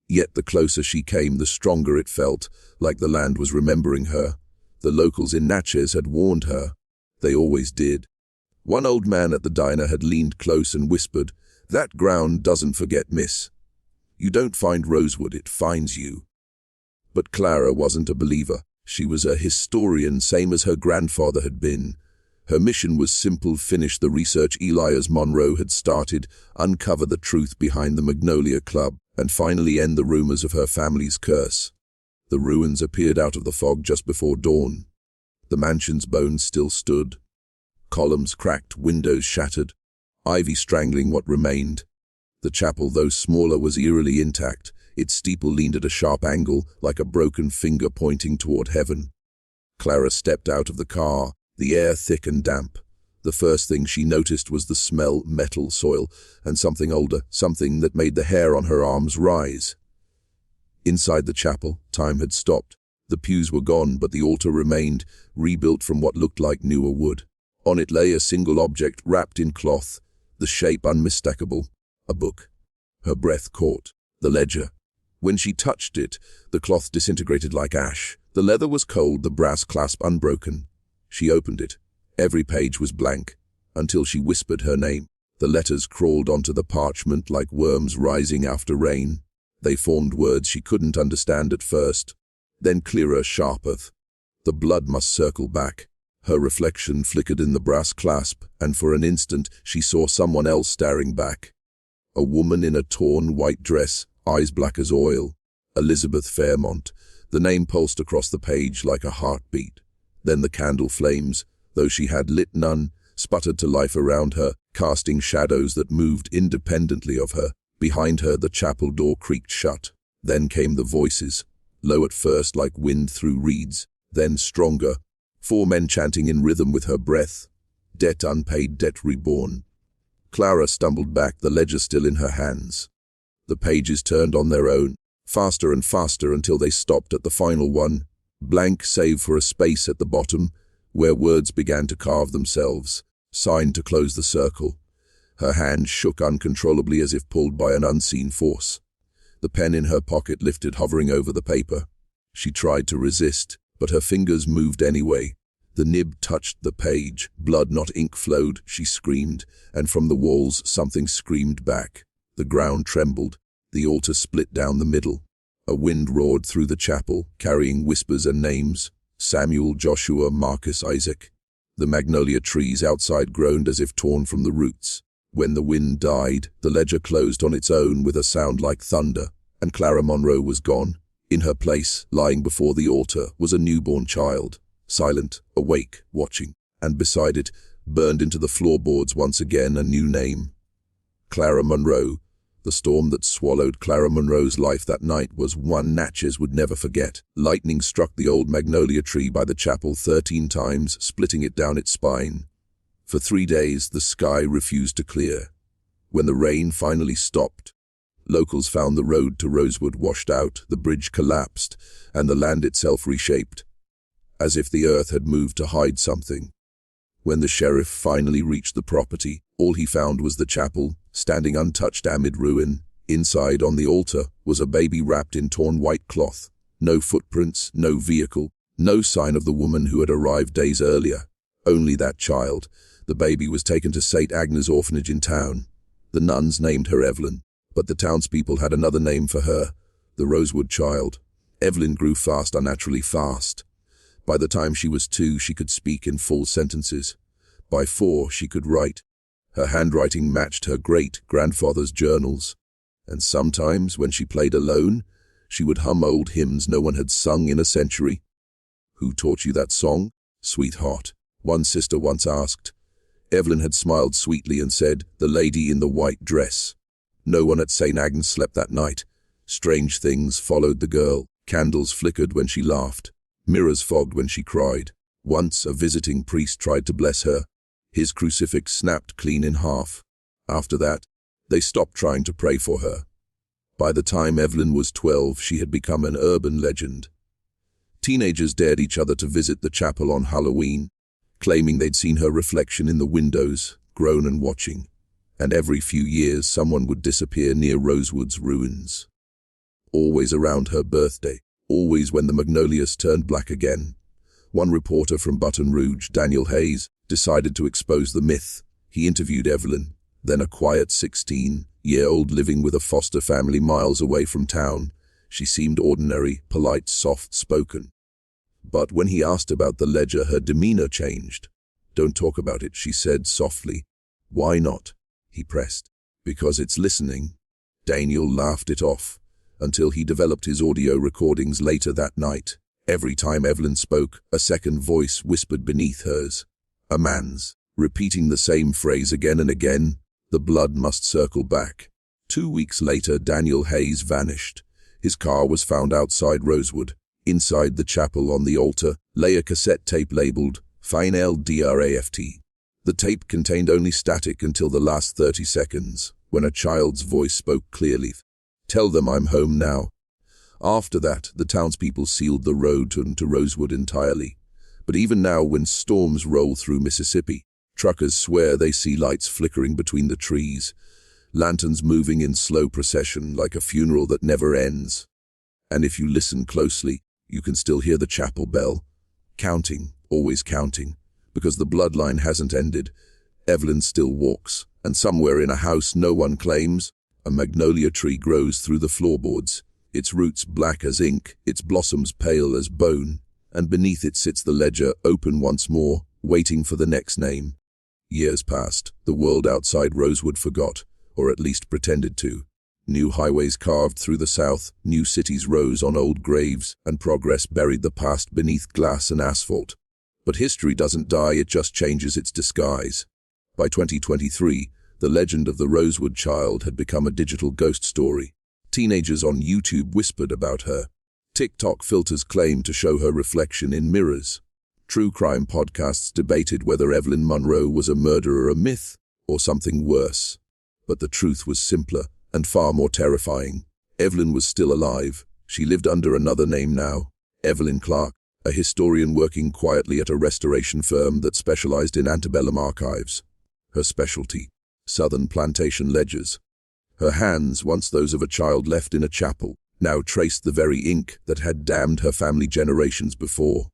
Speaker 1: Yet the closer she came, the stronger it felt, like the land was remembering her. The locals in Natchez had warned her. They always did. One old man at the diner had leaned close and whispered, "That ground doesn't forget, miss. You don't find Rosewood, it finds you." But Clara wasn't a believer. She was a historian, same as her grandfather had been. Her mission was simple: finish the research Elias Monroe had started, uncover the truth behind the Magnolia Club, and finally end the rumors of her family's curse. The ruins appeared out of the fog just before dawn. The mansion's bones still stood. Columns cracked, windows shattered, ivy strangling what remained. The chapel, though smaller, was eerily intact. Its steeple leaned at a sharp angle, like a broken finger pointing toward heaven. Clara stepped out of the car, the air thick and damp. The first thing she noticed was the smell: metal, soil, and something older, something that made the hair on her arms rise. Inside the chapel, time had stopped. The pews were gone, but the altar remained, rebuilt from what looked like newer wood. On it lay a single object wrapped in cloth, the shape unmistakable: a book. Her breath caught. The ledger. When she touched it, the cloth disintegrated like ash. The leather was cold, the brass clasp unbroken. She opened it. Every page was blank, until she whispered her name. The letters crawled onto the parchment like worms rising after rain. They formed words she couldn't understand at first, then clearer, sharper. The blood must circle back. Her reflection flickered in the brass clasp, and for an instant she saw someone else staring back. A woman in a torn white dress, eyes black as oil. Elizabeth Fairmont. The name pulsed across the page like a heartbeat. Then the candle flames, though she had lit none, sputtered to life around her, casting shadows that moved independently of her. Behind her the chapel door creaked shut. Then came the voices, low at first like wind through reeds, then stronger. 4 men chanting in rhythm with her breath. Debt unpaid, debt reborn. Clara stumbled back, the ledger still in her hands. The pages turned on their own, faster and faster until they stopped at the final one, blank save for a space at the bottom, where words began to carve themselves, signed to close the circle. Her hand shook uncontrollably as if pulled by an unseen force. The pen in her pocket lifted, hovering over the paper. She tried to resist, but her fingers moved anyway. The nib touched the page. Blood, not ink, flowed, she screamed, and from the walls something screamed back. The ground trembled. The altar split down the middle. A wind roared through the chapel, carrying whispers and names. Samuel, Joshua, Marcus, Isaac. The magnolia trees outside groaned as if torn from the roots. When the wind died, the ledger closed on its own with a sound like thunder, and Clara Monroe was gone. In her place, lying before the altar, was a newborn child, silent, awake, watching, and beside it, burned into the floorboards once again, a new name. Clara Monroe. The storm that swallowed Clara Monroe's life that night was one Natchez would never forget. Lightning struck the old magnolia tree by the chapel 13 times, splitting it down its spine. For 3 days, the sky refused to clear. When the rain finally stopped, locals found the road to Rosewood washed out, the bridge collapsed, and the land itself reshaped, as if the earth had moved to hide something. When the sheriff finally reached the property, all he found was the chapel, standing untouched amid ruin. Inside, on the altar, was a baby wrapped in torn white cloth. No footprints, no vehicle, no sign of the woman who had arrived days earlier. Only that child. The baby was taken to St. Agnes' orphanage in town. The nuns named her Evelyn, but the townspeople had another name for her, the Rosewood child. Evelyn grew fast, unnaturally fast. By the time she was 2, she could speak in full sentences. By 4, she could write. Her handwriting matched her great-grandfather's journals. And sometimes, when she played alone, she would hum old hymns no one had sung in a century. "Who taught you that song, sweetheart?" one sister once asked. Evelyn had smiled sweetly and said, "The lady in the white dress." No one at St. Agnes slept that night. Strange things followed the girl. Candles flickered when she laughed. Mirrors fogged when she cried. Once a visiting priest tried to bless her. His crucifix snapped clean in half. After that, they stopped trying to pray for her. By the time Evelyn was 12, she had become an urban legend. Teenagers dared each other to visit the chapel on Halloween, claiming they'd seen her reflection in the windows, grown and watching. And every few years someone would disappear near Rosewood's ruins. Always around her birthday, always when the magnolias turned black again. One reporter from Baton Rouge, Daniel Hayes, decided to expose the myth. He interviewed Evelyn, then a quiet 16-year-old living with a foster family miles away from town. She seemed ordinary, polite, soft-spoken. But when he asked about the ledger, her demeanor changed. "Don't talk about it," she said softly. "Why not?" he pressed. "Because it's listening." Daniel laughed it off, until he developed his audio recordings later that night. Every time Evelyn spoke, a second voice whispered beneath hers. A man's, repeating the same phrase again and again. The blood must circle back. 2 weeks later, Daniel Hayes vanished. His car was found outside Rosewood. Inside the chapel on the altar lay a cassette tape labeled Final Draft. The tape contained only static until the last 30 seconds, when a child's voice spoke clearly. "Tell them I'm home now." After that, the townspeople sealed the road to Rosewood entirely. But even now, when storms roll through Mississippi, truckers swear they see lights flickering between the trees, lanterns moving in slow procession like a funeral that never ends. And if you listen closely, you can still hear the chapel bell, counting, always counting, because the bloodline hasn't ended. Evelyn still walks, and somewhere in a house no one claims, a magnolia tree grows through the floorboards. its roots black as ink, its blossoms pale as bone, and beneath it sits the ledger, open once more, waiting for the next name. Years passed. The world outside Rosewood forgot, or at least pretended to. New highways carved through the south, new cities rose on old graves, and progress buried the past beneath glass and asphalt. But history doesn't die, it just changes its disguise. By 2023, the legend of the Rosewood child had become a digital ghost story. Teenagers on YouTube whispered about her. TikTok filters claimed to show her reflection in mirrors. True crime podcasts debated whether Evelyn Monroe was a murderer, a myth, or something worse. But the truth was simpler and far more terrifying. Evelyn was still alive. She lived under another name now, Evelyn Clark, a historian working quietly at a restoration firm that specialized in antebellum archives. Her specialty, Southern plantation ledgers. Her hands, once those of a child left in a chapel, now traced the very ink that had damned her family generations before.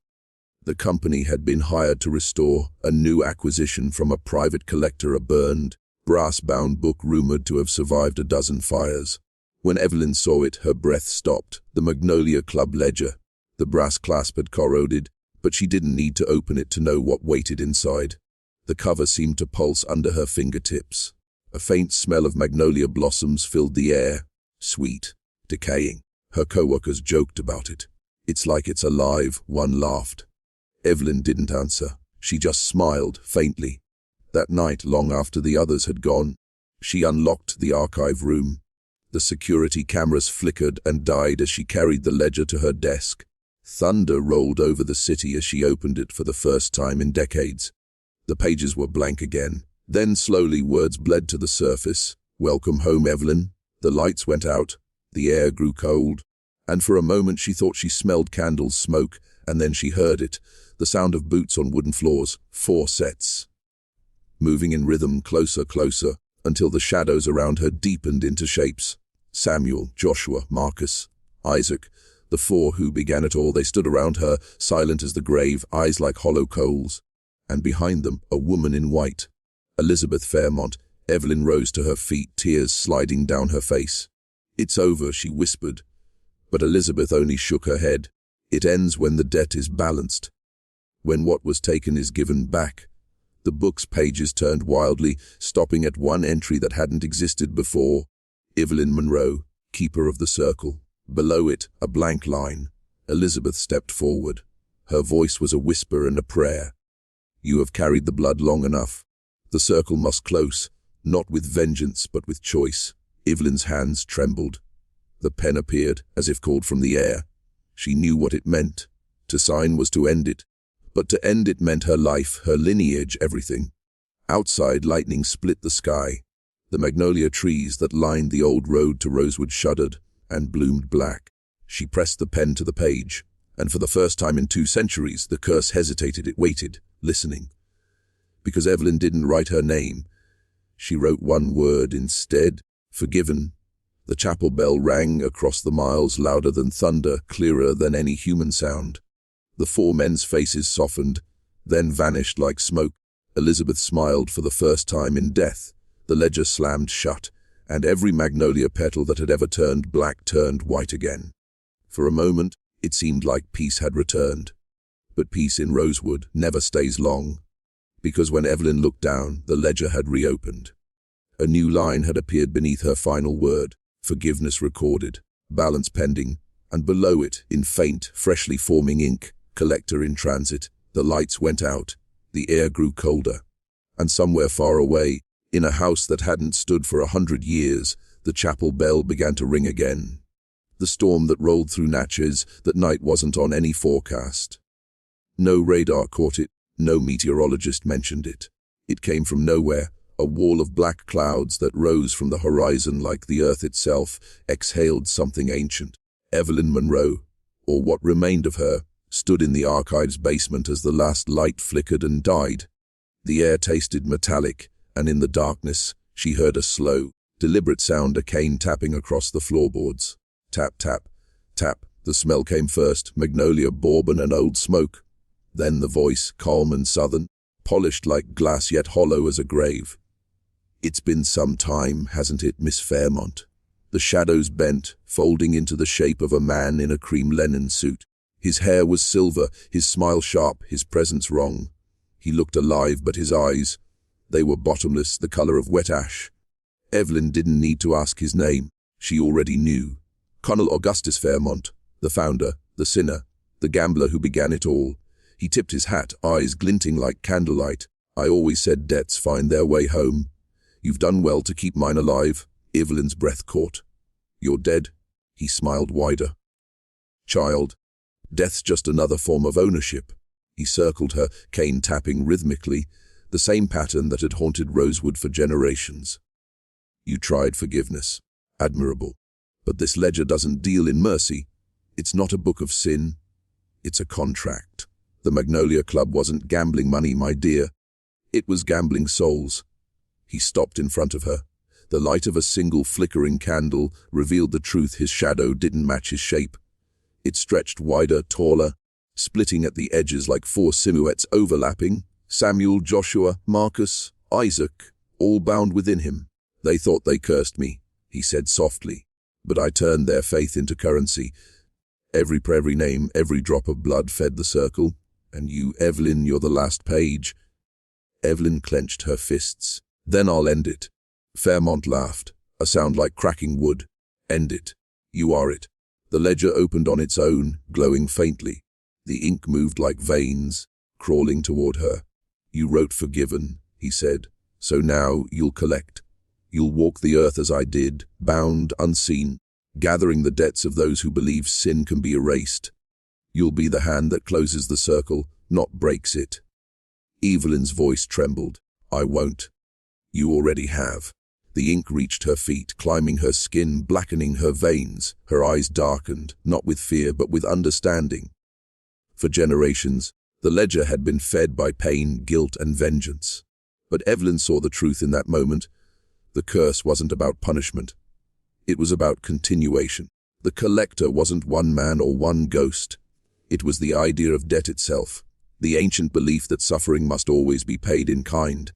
Speaker 1: The company had been hired to restore a new acquisition from a private collector, a burned, brass-bound book rumored to have survived a dozen fires. When Evelyn saw it, her breath stopped. The Magnolia Club ledger. The brass clasp had corroded, but she didn't need to open it to know what waited inside. The cover seemed to pulse under her fingertips. A faint smell of magnolia blossoms filled the air. Sweet, decaying. Her co-workers joked about it. "It's like it's alive," one laughed. Evelyn didn't answer. She just smiled, faintly. That night, long after the others had gone, she unlocked the archive room. The security cameras flickered and died as she carried the ledger to her desk. Thunder rolled over the city as she opened it for the first time in decades. The pages were blank again. Then slowly words bled to the surface. "Welcome home, Evelyn." The lights went out. The air grew cold. And for a moment she thought she smelled candles, smoke, and then she heard it. The sound of boots on wooden floors. 4 sets. Moving in rhythm, closer, closer, until the shadows around her deepened into shapes. Samuel, Joshua, Marcus, Isaac, the 4 who began it all. They stood around her, silent as the grave, eyes like hollow coals. And behind them, a woman in white. Elizabeth Fairmont. Evelyn rose to her feet, tears sliding down her face. "It's over," she whispered. But Elizabeth only shook her head. "It ends when the debt is balanced. When what was taken is given back." The book's pages turned wildly, stopping at one entry that hadn't existed before. Evelyn Monroe, keeper of the circle. Below it, a blank line. Elizabeth stepped forward. Her voice was a whisper and a prayer. "You have carried the blood long enough. The circle must close, not with vengeance, but with choice." Evelyn's hands trembled. The pen appeared, as if called from the air. She knew what it meant. To sign was to end it. But to end it meant her life, her lineage, everything. Outside, lightning split the sky. The magnolia trees that lined the old road to Rosewood shuddered and bloomed black. She pressed the pen to the page, and for the first time in 2 centuries, the curse hesitated. It waited, listening. Because Evelyn didn't write her name. She wrote one word instead: forgiven. The chapel bell rang across the miles, louder than thunder, clearer than any human sound. The 4 men's faces softened, then vanished like smoke. Elizabeth smiled for the first time in death. The ledger slammed shut, and every magnolia petal that had ever turned black turned white again. For a moment, it seemed like peace had returned. But peace in Rosewood never stays long. Because when Evelyn looked down, the ledger had reopened. A new line had appeared beneath her final word: forgiveness recorded, balance pending, and below it, in faint, freshly forming ink, collector in transit. The lights went out. The air grew colder. And somewhere far away, in a house that hadn't stood for 100 years, the chapel bell began to ring again. The storm that rolled through Natchez that night wasn't on any forecast. No radar caught it. No meteorologist mentioned it. It came from nowhere, a wall of black clouds that rose from the horizon like the earth itself, exhaled something ancient. Evelyn Monroe, or what remained of her, stood in the archive's basement as the last light flickered and died. The air tasted metallic, and in the darkness, she heard a slow, deliberate sound, a cane tapping across the floorboards. Tap, tap, tap. The smell came first: magnolia, bourbon, and old smoke. Then the voice, calm and southern, polished like glass yet hollow as a grave. "It's been some time, hasn't it, Miss Fairmont?" The shadows bent, folding into the shape of a man in a cream linen suit. His hair was silver, his smile sharp, his presence wrong. He looked alive, but his eyes, they were bottomless, the color of wet ash. Evelyn didn't need to ask his name. She already knew. Colonel Augustus Fairmont, the founder, the sinner, the gambler who began it all. He tipped his hat, eyes glinting like candlelight. I always said debts find their way home. You've done well to keep mine alive. Evelyn's breath caught. You're dead. He smiled wider. Child, death's just another form of ownership. He circled her, cane tapping rhythmically, the same pattern that had haunted Rosewood for generations. You tried forgiveness. Admirable. But this ledger doesn't deal in mercy. It's not a book of sin. It's a contract. The Magnolia Club wasn't gambling money, my dear. It was gambling souls. He stopped in front of her. The light of a single flickering candle revealed the truth. His shadow didn't match his shape. It stretched wider, taller, splitting at the edges like four silhouettes overlapping. Samuel, Joshua, Marcus, Isaac, all bound within him. They thought they cursed me, he said softly, but I turned their faith into currency. Every name, every drop of blood fed the circle. And you, Evelyn, you're the last page. Evelyn clenched her fists. Then I'll end it. Fairmont laughed, a sound like cracking wood. End it. You are it. The ledger opened on its own, glowing faintly. The ink moved like veins, crawling toward her. You wrote forgiven, he said. So now you'll collect. You'll walk the earth as I did, bound, unseen, gathering the debts of those who believe sin can be erased. You'll be the hand that closes the circle, not breaks it. Evelyn's voice trembled. I won't. You already have. The ink reached her feet, climbing her skin, blackening her veins. Her eyes darkened, not with fear, but with understanding. For generations, the ledger had been fed by pain, guilt, and vengeance. But Evelyn saw the truth in that moment. The curse wasn't about punishment. It was about continuation. The collector wasn't one man or one ghost. It was the idea of debt itself, the ancient belief that suffering must always be paid in kind.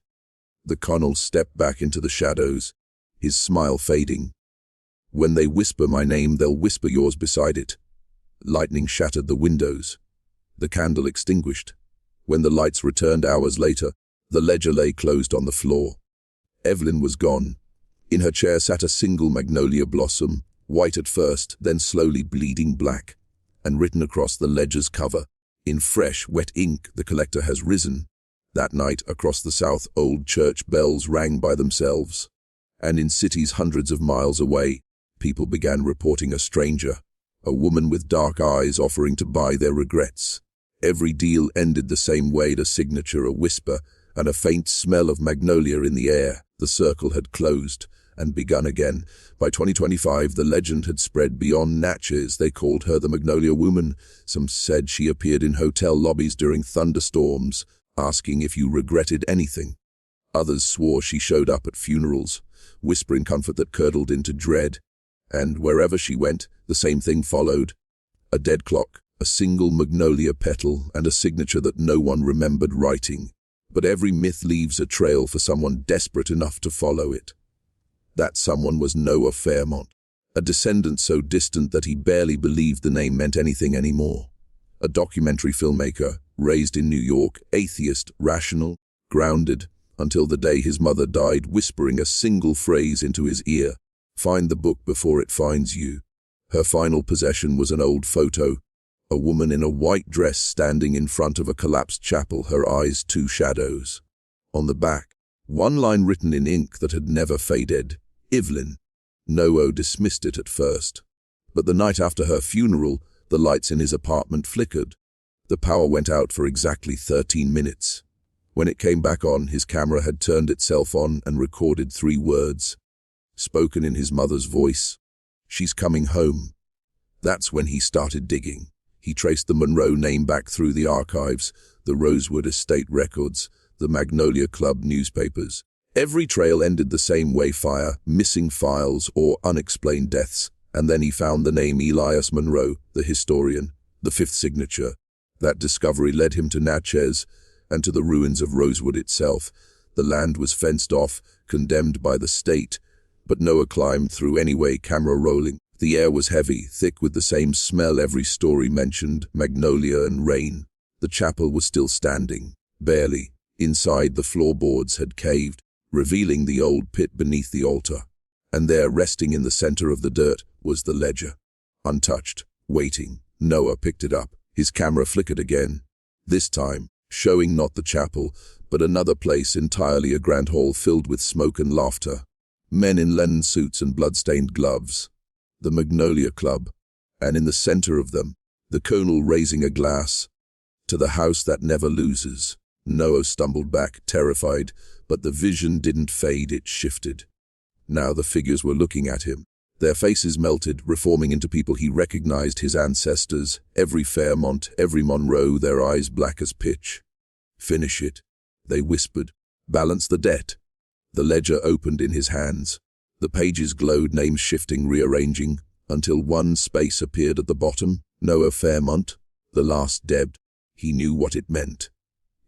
Speaker 1: The colonel stepped back into the shadows, his smile fading. When they whisper my name, they'll whisper yours beside it. Lightning shattered the windows. The candle extinguished. When the lights returned hours later, the ledger lay closed on the floor. Evelyn was gone. In her chair sat a single magnolia blossom, white at first, then slowly bleeding black, and written across the ledger's cover, in fresh, wet ink, the collector has risen. That night, across the south, old church bells rang by themselves. And in cities hundreds of miles away, people began reporting a stranger, a woman with dark eyes offering to buy their regrets. Every deal ended the same way, a signature, a whisper, and a faint smell of magnolia in the air. The circle had closed and begun again. By 2025, the legend had spread beyond Natchez. They called her the Magnolia Woman. Some said she appeared in hotel lobbies during thunderstorms, asking if you regretted anything. Others swore she showed up at funerals, whispering comfort that curdled into dread. And wherever she went, the same thing followed. A dead clock, a single magnolia petal, and a signature that no one remembered writing. But every myth leaves a trail for someone desperate enough to follow it. That someone was Noah Fairmont, a descendant so distant that he barely believed the name meant anything anymore. A documentary filmmaker, raised in New York, atheist, rational, grounded, until the day his mother died, whispering a single phrase into his ear: "Find the book before it finds you." Her final possession was an old photo, a woman in a white dress standing in front of a collapsed chapel, her eyes two shadows. On the back, one line written in ink that had never faded: Evelyn. Noah dismissed it at first. But the night after her funeral, the lights in his apartment flickered. The power went out for exactly 13 minutes. When it came back on, his camera had turned itself on and recorded 3 words, spoken in his mother's voice: "She's coming home." That's when he started digging. He traced the Monroe name back through the archives, the Rosewood estate records, the Magnolia Club newspapers. Every trail ended the same way: fire, missing files, or unexplained deaths. And then he found the name Elias Monroe, the historian, the 5th signature. That discovery led him to Natchez and to the ruins of Rosewood itself. The land was fenced off, condemned by the state, But Noah climbed through anyway, camera rolling. The air was heavy, thick with the same smell every story mentioned, magnolia and rain. The chapel was still standing, barely. Inside, the floorboards had caved, revealing the old pit beneath the altar. And there, resting in the center of the dirt, was the ledger. Untouched, waiting. Noah picked it up. His camera flickered again. This time, showing not the chapel, but another place entirely, a grand hall filled with smoke and laughter. Men in linen suits and blood-stained gloves. The Magnolia Club. And in the center of them, the colonel raising a glass. To the house that never loses. Noah stumbled back, terrified, but the vision didn't fade, it shifted. Now the figures were looking at him. Their faces melted, reforming into people he recognized, his ancestors, every Fairmont, every Monroe, their eyes black as pitch. "Finish it," they whispered. "Balance the debt." The ledger opened in his hands. The pages glowed, names shifting, rearranging, until one space appeared at the bottom. Noah Fairmont, the last debt. He knew what it meant.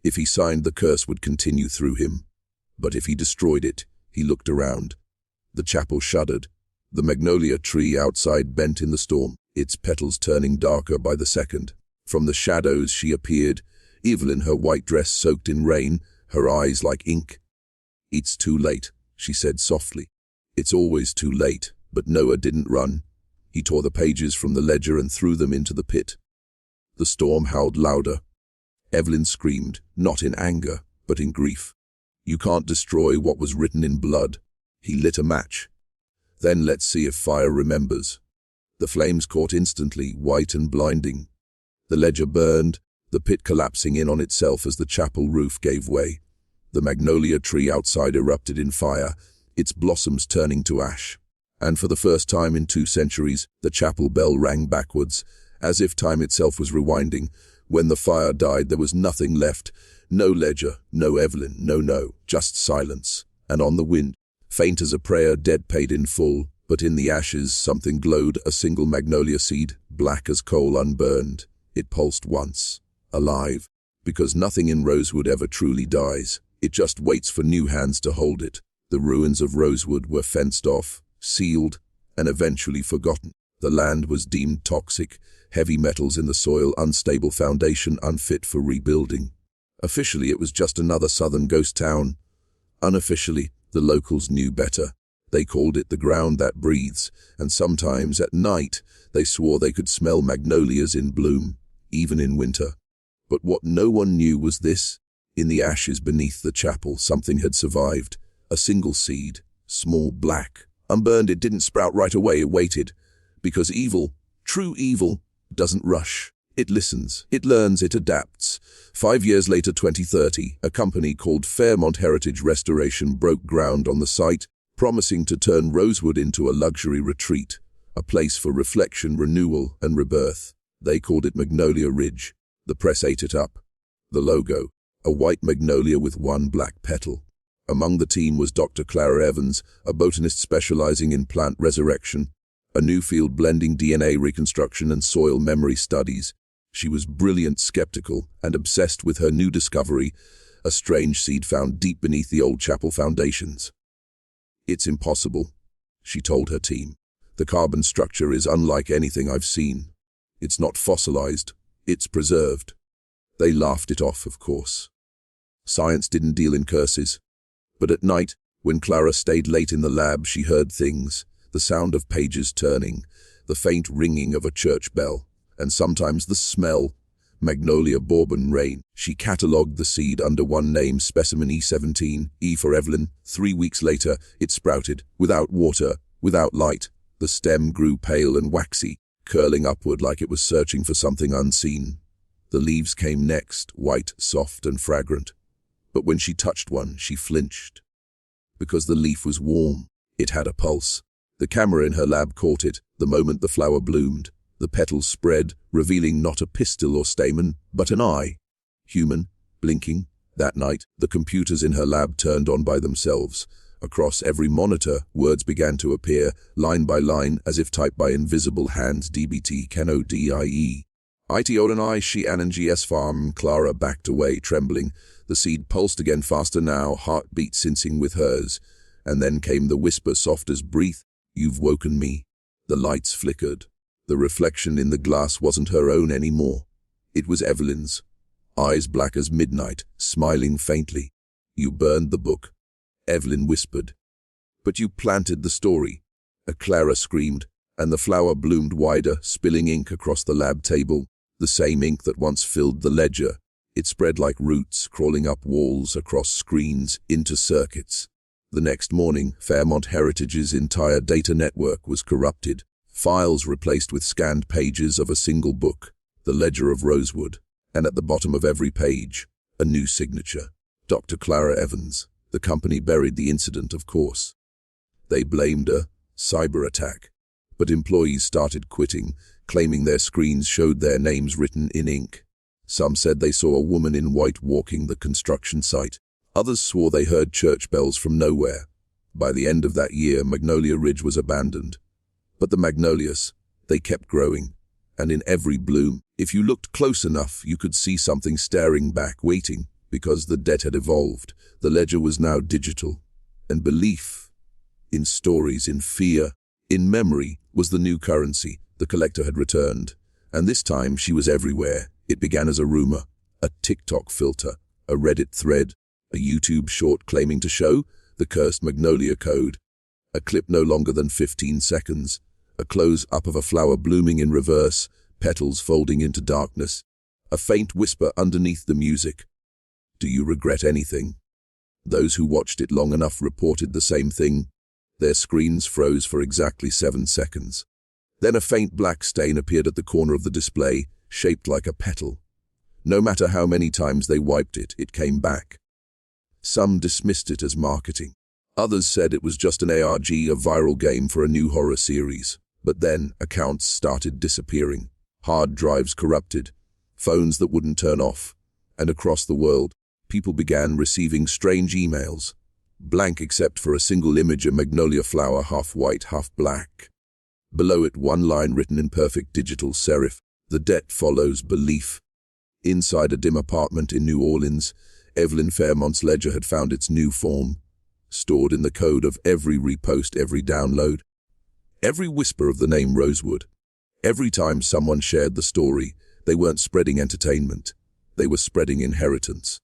Speaker 1: If he signed, the curse would continue through him. But if he destroyed it, he looked around. The chapel shuddered. The magnolia tree outside bent in the storm, its petals turning darker by the second. From the shadows she appeared, evil in her white dress soaked in rain, her eyes like ink. "It's too late," she said softly. "It's always too late." But Noah didn't run. He tore the pages from the ledger and threw them into the pit. The storm howled louder. Evelyn screamed, not in anger, but in grief. "You can't destroy what was written in blood." He lit a match. "Then let's see if fire remembers." The flames caught instantly, white and blinding. The ledger burned, the pit collapsing in on itself as the chapel roof gave way. The magnolia tree outside erupted in fire, its blossoms turning to ash. And for the first time in 2 centuries, the chapel bell rang backwards, as if time itself was rewinding. When the fire died, there was nothing left. No ledger, no Evelyn, no, just silence. And on the wind, faint as a prayer, dead paid in full, but in the ashes something glowed, a single magnolia seed, black as coal unburned. It pulsed once, alive, because nothing in Rosewood ever truly dies. It just waits for new hands to hold it. The ruins of Rosewood were fenced off, sealed, and eventually forgotten. The land was deemed toxic, heavy metals in the soil, unstable foundation, unfit for rebuilding. Officially, it was just another southern ghost town. Unofficially, the locals knew better. They called it the ground that breathes, and sometimes at night they swore they could smell magnolias in bloom, even in winter. But what no one knew was this. In the ashes beneath the chapel, something had survived. A single seed, small, black. Unburned, it didn't sprout right away, it waited. Because evil, true evil, doesn't rush. It listens, it learns, it adapts. 5 years later, 2030, a company called Fairmont Heritage Restoration broke ground on the site, promising to turn Rosewood into a luxury retreat, a place for reflection, renewal, and rebirth. They called it Magnolia Ridge. The press ate it up. The logo, a white magnolia with one black petal. Among the team was Dr. Clara Evans, a botanist specializing in plant resurrection, a new field blending DNA reconstruction and soil memory studies. She was brilliant, skeptical, and obsessed with her new discovery, a strange seed found deep beneath the old chapel foundations. "It's impossible," she told her team. "The carbon structure is unlike anything I've seen. It's not fossilized, it's preserved." They laughed it off, of course. Science didn't deal in curses. But at night, when Clara stayed late in the lab, she heard things, the sound of pages turning, the faint ringing of a church bell, and sometimes the smell, Magnolia Bourbon rain. She catalogued the seed under one name, specimen E17, E for Evelyn. 3 weeks later, it sprouted, without water, without light. The stem grew pale and waxy, curling upward like it was searching for something unseen. The leaves came next, white, soft, and fragrant. But when she touched one, she flinched. Because the leaf was warm, it had a pulse. The camera in her lab caught it, the moment the flower bloomed. The petals spread, revealing not a pistil or stamen, but an eye. Human, blinking. That night, the computers in her lab turned on by themselves. Across every monitor, words began to appear, line by line, as if typed by invisible hands. DBT, KNODIE. ITODNI, she ANNGS farm. Clara backed away, trembling. The seed pulsed again, faster now, heartbeat syncing with hers. And then came the whisper soft as breath, "You've woken me." The lights flickered. The reflection in the glass wasn't her own anymore. It was Evelyn's, eyes black as midnight, smiling faintly. "You burned the book," Evelyn whispered. "But you planted the story," Clara screamed, and the flower bloomed wider, spilling ink across the lab table, the same ink that once filled the ledger. It spread like roots, crawling up walls, across screens, into circuits. The next morning, Fairmont Heritage's entire data network was corrupted. Files replaced with scanned pages of a single book, the Ledger of Rosewood, and at the bottom of every page, a new signature. Dr. Clara Evans. The company buried the incident, of course. They blamed a cyber attack, but employees started quitting, claiming their screens showed their names written in ink. Some said they saw a woman in white walking the construction site. Others swore they heard church bells from nowhere. By the end of that year, Magnolia Ridge was abandoned. But the magnolias, they kept growing. And in every bloom, if you looked close enough, you could see something staring back, waiting, because the debt had evolved. The ledger was now digital. And belief, in stories, in fear, in memory, was the new currency. The collector had returned. And this time, she was everywhere. It began as a rumor, a TikTok filter, a Reddit thread, a YouTube short claiming to show the cursed Magnolia code, a clip no longer than 15 seconds, a close-up of a flower blooming in reverse, petals folding into darkness, a faint whisper underneath the music. "Do you regret anything?" Those who watched it long enough reported the same thing. Their screens froze for exactly 7 seconds. Then a faint black stain appeared at the corner of the display, shaped like a petal. No matter how many times they wiped it, it came back. Some dismissed it as marketing. Others said it was just an ARG, a viral game for a new horror series. But then, accounts started disappearing. Hard drives corrupted. Phones that wouldn't turn off. And across the world, people began receiving strange emails. Blank except for a single image, a magnolia flower, half white, half black. Below it, one line written in perfect digital serif. "The debt follows belief." Inside a dim apartment in New Orleans, Evelyn Fairmont's ledger had found its new form, stored in the code of every repost, every download, every whisper of the name Rosewood. Every time someone shared the story, they weren't spreading entertainment, they were spreading inheritance.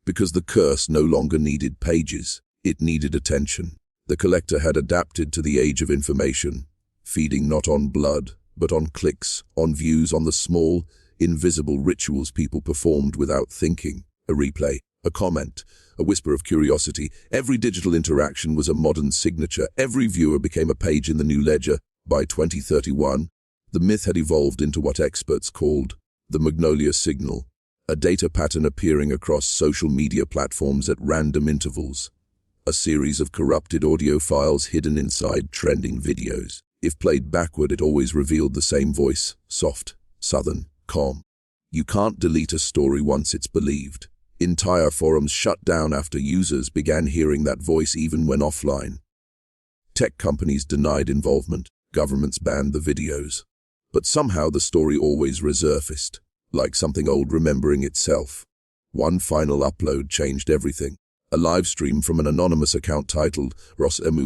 Speaker 1: Because the curse no longer needed pages, it needed attention. The collector had adapted to the age of information, feeding not on blood, but on clicks, on views, on the small, invisible rituals people performed without thinking. A replay, a comment, a whisper of curiosity. Every digital interaction was a modern signature. Every viewer became a page in the new ledger. By 2031, the myth had evolved into what experts called the Magnolia signal, a data pattern appearing across social media platforms at random intervals. A series of corrupted audio files hidden inside trending videos. If played backward, it always revealed the same voice, soft, southern, calm. You can't delete a story once it's believed. Entire forums shut down after users began hearing that voice even when offline. Tech companies denied involvement, governments banned the videos. But somehow the story always resurfaced, like something old remembering itself. One final upload changed everything. A live stream from an anonymous account titled Rosewood.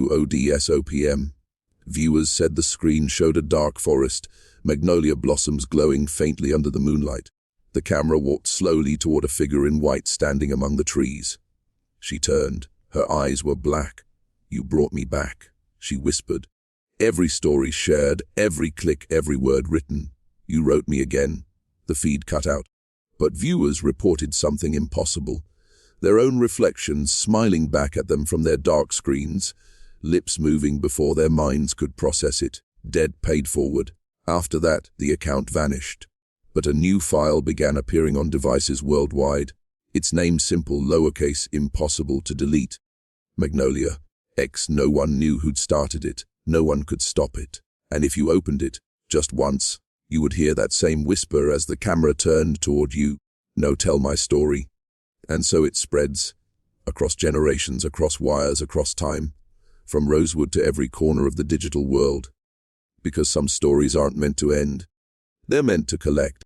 Speaker 1: Viewers said the screen showed a dark forest, magnolia blossoms glowing faintly under the moonlight. The camera walked slowly toward a figure in white standing among the trees. She turned. Her eyes were black. "You brought me back," she whispered. "Every story shared, every click, every word written. You wrote me again." The feed cut out. But viewers reported something impossible. Their own reflections smiling back at them from their dark screens, lips moving before their minds could process it. Dead paid forward. After that, the account vanished. But a new file began appearing on devices worldwide. Its name simple, lowercase, impossible to delete. Magnolia. No one knew who'd started it. No one could stop it. And if you opened it, just once, you would hear that same whisper as the camera turned toward you. "No, tell my story." And so it spreads, across generations, across wires, across time, from Rosewood to every corner of the digital world. Because some stories aren't meant to end. They're meant to collect.